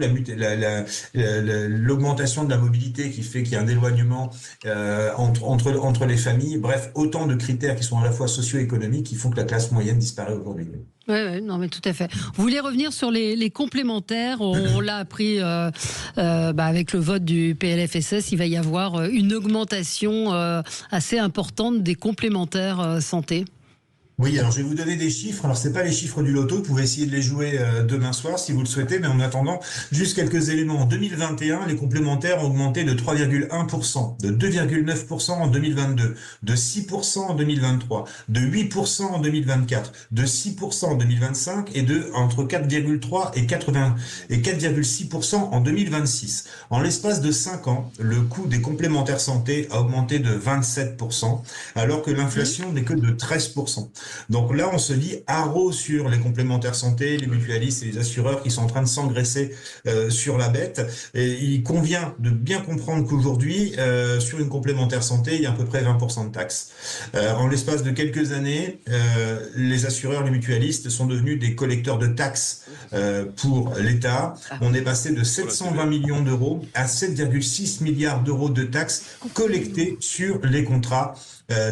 l'augmentation de la mobilité qui fait qu'il y a un éloignement entre les familles, bref, autant de critères qui sont à la fois socio-économiques qui font que la classe moyenne disparaît aujourd'hui. Oui, non, mais tout à fait. Vous voulez revenir sur les complémentaires? On l'a appris avec le vote du PLFSS, il va y avoir une augmentation assez importante des complémentaires santé. Oui, alors je vais vous donner des chiffres. Alors c'est pas les chiffres du loto, vous pouvez essayer de les jouer demain soir si vous le souhaitez, mais en attendant, juste quelques éléments. En 2021, les complémentaires ont augmenté de 3,1%, de 2,9% en 2022, de 6% en 2023, de 8% en 2024, de 6% en 2025 et de entre 4,3 et 4,6% en 2026. En l'espace de 5 ans, le coût des complémentaires santé a augmenté de 27%, alors que l'inflation n'est que de 13%. Donc là, on se dit haro sur les complémentaires santé, les mutualistes et les assureurs qui sont en train de s'engraisser sur la bête. Et il convient de bien comprendre qu'aujourd'hui, sur une complémentaire santé, il y a à peu près 20% de taxes. En l'espace de quelques années, les assureurs, les mutualistes sont devenus des collecteurs de taxes pour l'État. On est passé de 720 millions d'euros à 7,6 milliards d'euros de taxes collectées sur les contrats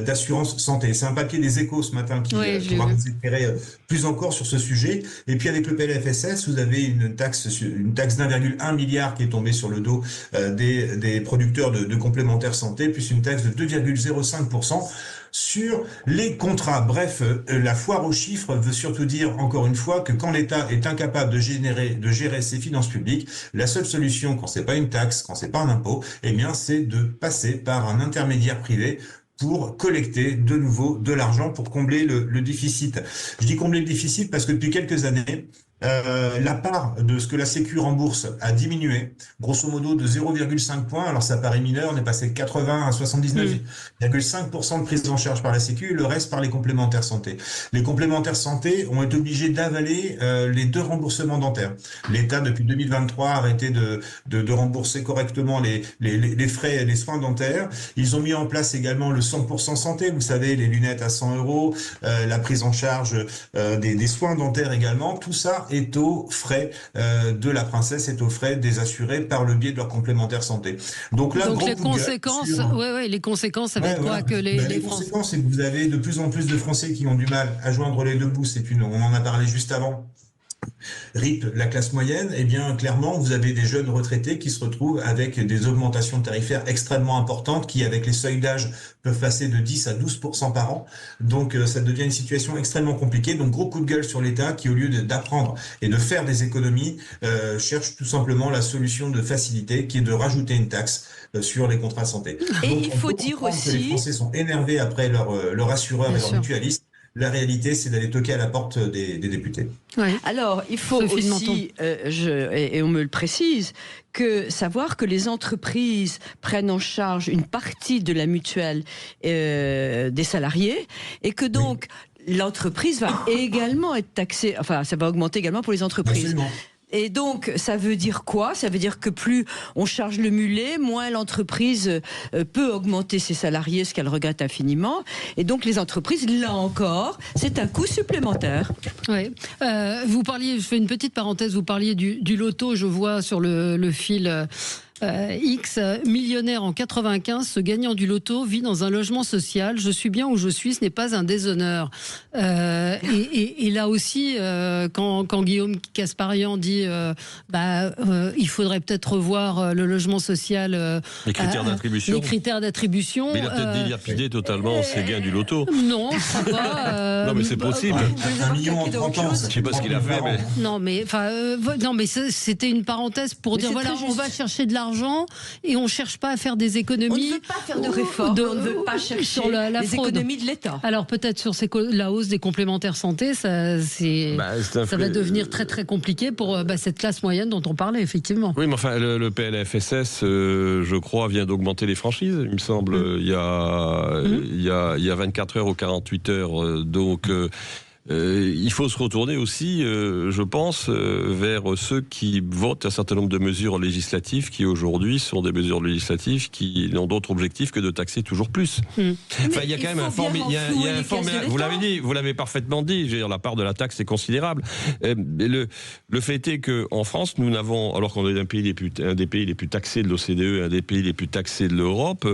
d'assurance santé. C'est un papier des Échos ce matin qui va vous éclairer plus encore sur ce sujet. Et puis avec le PLFSS, vous avez une taxe d'1,1 milliard qui est tombée sur le dos des producteurs de complémentaires santé, plus une taxe de 2,05% sur les contrats. Bref, la foire aux chiffres veut surtout dire, encore une fois, que quand l'État est incapable de gérer ses finances publiques, la seule solution, quand c'est pas une taxe, quand c'est pas un impôt, eh bien, c'est de passer par un intermédiaire privé pour collecter de nouveau de l'argent pour combler le déficit. Je dis combler le déficit parce que depuis quelques années, la part de ce que la Sécu rembourse a diminué, grosso modo de 0,5 points. Alors ça paraît mineur, on est passé de 80 à 79,5% de prise en charge par la Sécu, et le reste par les complémentaires santé. Les complémentaires santé ont été obligés d'avaler les 2 remboursements dentaires. L'État, depuis 2023, a arrêté de rembourser correctement les frais et les soins dentaires. Ils ont mis en place également le 100% santé, vous savez, les lunettes à 100 €, la prise en charge des soins dentaires également. Tout ça est aux frais de la princesse, est aux frais des assurés par le biais de leur complémentaire santé. Donc là, les conséquences, les conséquences, ça va être quoi que les conséquences, c'est que vous avez de plus en plus de Français qui ont du mal à joindre les deux bouts. On en a parlé juste avant. RIP, la classe moyenne, eh bien clairement vous avez des jeunes retraités qui se retrouvent avec des augmentations tarifaires extrêmement importantes qui, avec les seuils d'âge, peuvent passer de 10 à 12% par an. Donc ça devient une situation extrêmement compliquée. Donc gros coup de gueule sur l'État qui, au lieu d'apprendre et de faire des économies, cherche tout simplement la solution de facilité qui est de rajouter une taxe sur les contrats santé. Et donc, il faut dire aussi que les Français sont énervés après leur assureur et leur mutualiste. La réalité, c'est d'aller toquer à la porte des députés. Ouais. Alors, il faut aussi, et on me le précise, savoir que les entreprises prennent en charge une partie de la mutuelle des salariés et que donc l'entreprise va également être taxée, enfin ça va augmenter également pour les entreprises. Absolument. Et donc, ça veut dire quoi? Ça veut dire que plus on charge le mulet, moins l'entreprise peut augmenter ses salariés, ce qu'elle regrette infiniment. Et donc, les entreprises, là encore, c'est un coût supplémentaire. Oui. Vous parliez, je fais une petite parenthèse, vous parliez du loto, je vois sur le fil... X, millionnaire en 95, ce gagnant du loto vit dans un logement social. Je suis bien où je suis, ce n'est pas un déshonneur. Et là aussi, quand Guillaume Casparian dit il faudrait peut-être revoir le logement social, les critères d'attribution. Les critères d'attribution. Mais il a peut-être dilapidé totalement ses gains du loto. Non, ça va. Non, mais c'est possible. 1 million en 30 ans. Je ne sais pas ce qu'il a fait, mais. Non, mais c'était une parenthèse pour dire voilà, on va chercher de l'argent et on ne cherche pas à faire des économies. On ne veut pas faire de réforme, on ne veut pas chercher sur la les économies de l'État. Alors peut-être sur la hausse des complémentaires santé, ça va devenir très très compliqué pour cette classe moyenne dont on parlait effectivement. Oui, mais enfin le PLFSS, je crois, vient d'augmenter les franchises, il me semble, il y a 24 heures ou 48 heures, donc... il faut se retourner aussi, je pense, vers ceux qui votent un certain nombre de mesures législatives qui aujourd'hui sont des mesures législatives qui n'ont d'autre objectif que de taxer toujours plus. Enfin, il y a quand même un vous l'avez dit, vous l'avez parfaitement dit. La part de la taxe est considérable. Le fait est que en France, nous n'avons, alors qu'on est un des pays les plus taxés de l'OCDE, un des pays les plus taxés de l'Europe,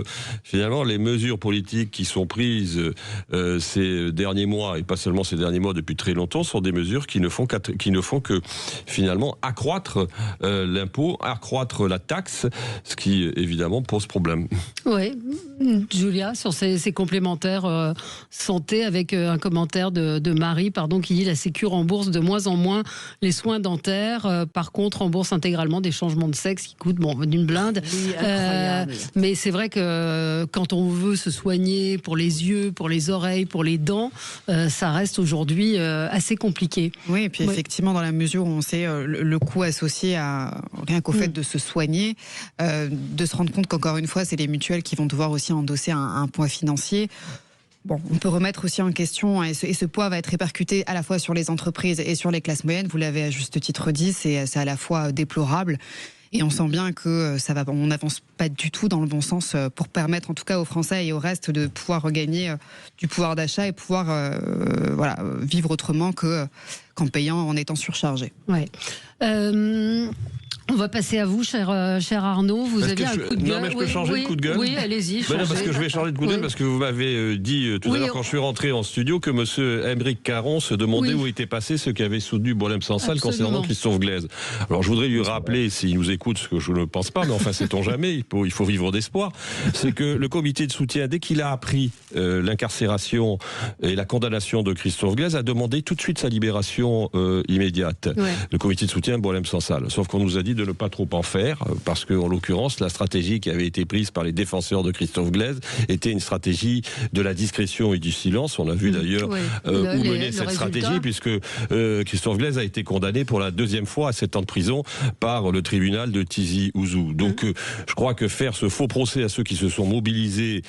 finalement, les mesures politiques qui sont prises ces derniers mois, et pas seulement ces derniers mois, moi depuis très longtemps, sont des mesures qui ne font que finalement accroître l'impôt, accroître la taxe, ce qui évidemment pose problème. Oui, Julia, sur ces complémentaires santé, avec un commentaire de Marie, qui dit la Sécu rembourse de moins en moins les soins dentaires, par contre rembourse intégralement des changements de sexe qui coûtent d'une blinde. Oui, incroyable. Mais c'est vrai que quand on veut se soigner pour les yeux, pour les oreilles, pour les dents, ça reste aujourd'hui assez compliqué. Oui, et puis effectivement, dans la mesure où on sait le coût associé rien qu'au fait de se soigner, de se rendre compte qu'encore une fois, c'est les mutuelles qui vont devoir aussi endosser un poids financier. Bon, on peut remettre aussi en question, et ce poids va être répercuté à la fois sur les entreprises et sur les classes moyennes. Vous l'avez à juste titre dit, c'est à la fois déplorable. Et on sent bien que on n'avance pas du tout dans le bon sens pour permettre en tout cas aux Français et au reste de pouvoir regagner du pouvoir d'achat et pouvoir vivre autrement qu'en payant, en étant surchargé. Ouais. On va passer à vous, cher Arnaud. Vous aviez un coup de gueule. Non, mais je peux changer de coup de gueule. Oui, allez-y. Non, parce que je vais changer de coup de gueule parce que vous m'avez dit tout à l'heure quand je suis rentré en studio que monsieur Aymeric Caron se demandait où étaient passés ceux qui avaient soutenu Boualem-Sansal concernant Christophe Glaise. Alors je voudrais lui rappeler, s'il nous écoute, ce que je ne pense pas, mais enfin sait-on jamais, il faut vivre d'espoir, c'est que le comité de soutien, dès qu'il a appris l'incarcération et la condamnation de Christophe Glaise, a demandé tout de suite sa libération immédiate. Ouais. Le comité de soutien Boualem-Sansal. Sauf qu'on nous a dit de ne pas trop en faire, parce que en l'occurrence, la stratégie qui avait été prise par les défenseurs de Christophe Glaise était une stratégie de la discrétion et du silence. On a vu d'ailleurs où menait cette stratégie, puisque Christophe Glaise a été condamné pour la deuxième fois à 7 ans de prison par le tribunal de Tizi Ouzou. Donc je crois que faire ce faux procès à ceux qui se sont mobilisés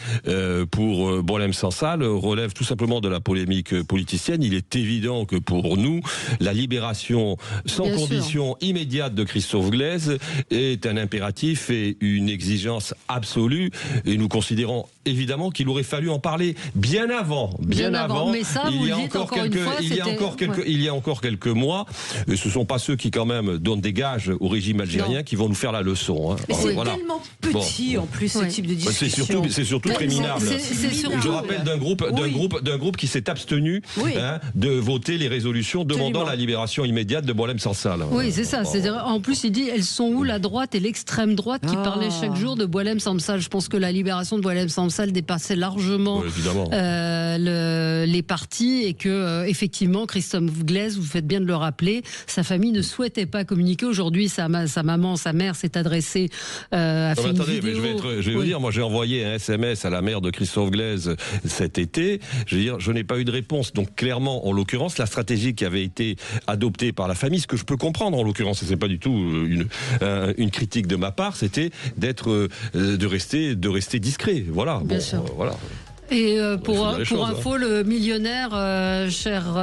pour Boualem-Sansal relève tout simplement de la polémique politicienne. Il est évident que pour nous, la libération sans condition immédiate de Christophe Glaise est un impératif et une exigence absolue, et nous considérons évidemment qu'il aurait fallu en parler bien avant. Mais ça, il y a encore quelques mois, et ce ne sont pas ceux qui quand même donnent des gages au régime algérien qui vont nous faire la leçon. Hein. Mais c'est tellement petit en plus ce type de discussion. C'est surtout très minable. Je rappelle d'un groupe qui s'est abstenu de voter les résolutions demandant la libération immédiate de Boualem-Sansal. Oui, c'est ça. En plus, il dit, elles sont où la droite et l'extrême droite qui parlaient chaque jour de Boualem-Sansal. Je pense que la libération de Boualem-Sansal dépassait largement les partis, et que effectivement Christophe Glaise, vous faites bien de le rappeler, sa famille ne souhaitait pas communiquer. Aujourd'hui, sa mère s'est adressée à faire une vidéo. Je vais vous dire, moi j'ai envoyé un SMS à la mère de Christophe Glaise cet été. Je veux dire, je n'ai pas eu de réponse. Donc clairement, en l'occurrence, la stratégie qui avait été adoptée par la famille, ce que je peux comprendre en l'occurrence, et c'est pas du tout une critique de ma part, c'était de rester discret. Voilà. Bien sûr. Voilà. Et pour info, le millionnaire, cher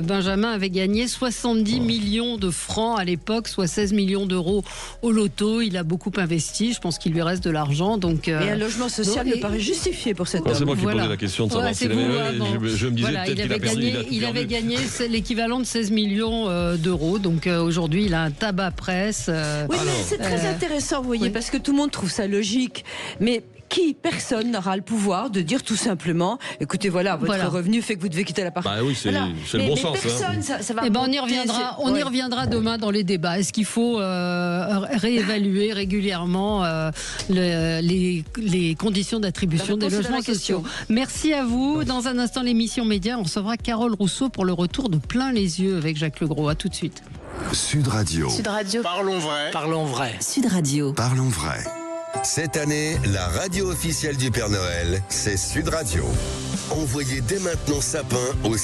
Benjamin, avait gagné 70 millions de francs à l'époque, soit 16 millions d'euros au loto. Il a beaucoup investi, je pense qu'il lui reste de l'argent. Et un logement social me paraît justifié pour cet homme. C'est moi qui posais la question de savoir s'il avait... Je me disais peut-être qu'il a perdu. Il avait gagné l'équivalent de 16 millions d'euros. Donc aujourd'hui, il a un tabac presse. Oui, mais c'est très intéressant, vous voyez, parce que tout le monde trouve ça logique. Mais personne n'aura le pouvoir de dire tout simplement, écoutez, votre revenu fait que vous devez quitter l'appartement. Bah oui, c'est le bon sens. Personne, ça va. On y reviendra demain dans les débats. Est-ce qu'il faut réévaluer régulièrement les conditions d'attribution des logements sociaux? Merci à vous. Dans un instant, l'émission Média, on recevra Carole Rousseau pour le retour de Plein les yeux avec Jacques Legros. À tout de suite. Sud Radio. Parlons vrai. Parlons vrai. Sud Radio. Parlons vrai. Cette année, la radio officielle du Père Noël, c'est Sud Radio. Envoyez dès maintenant sapin au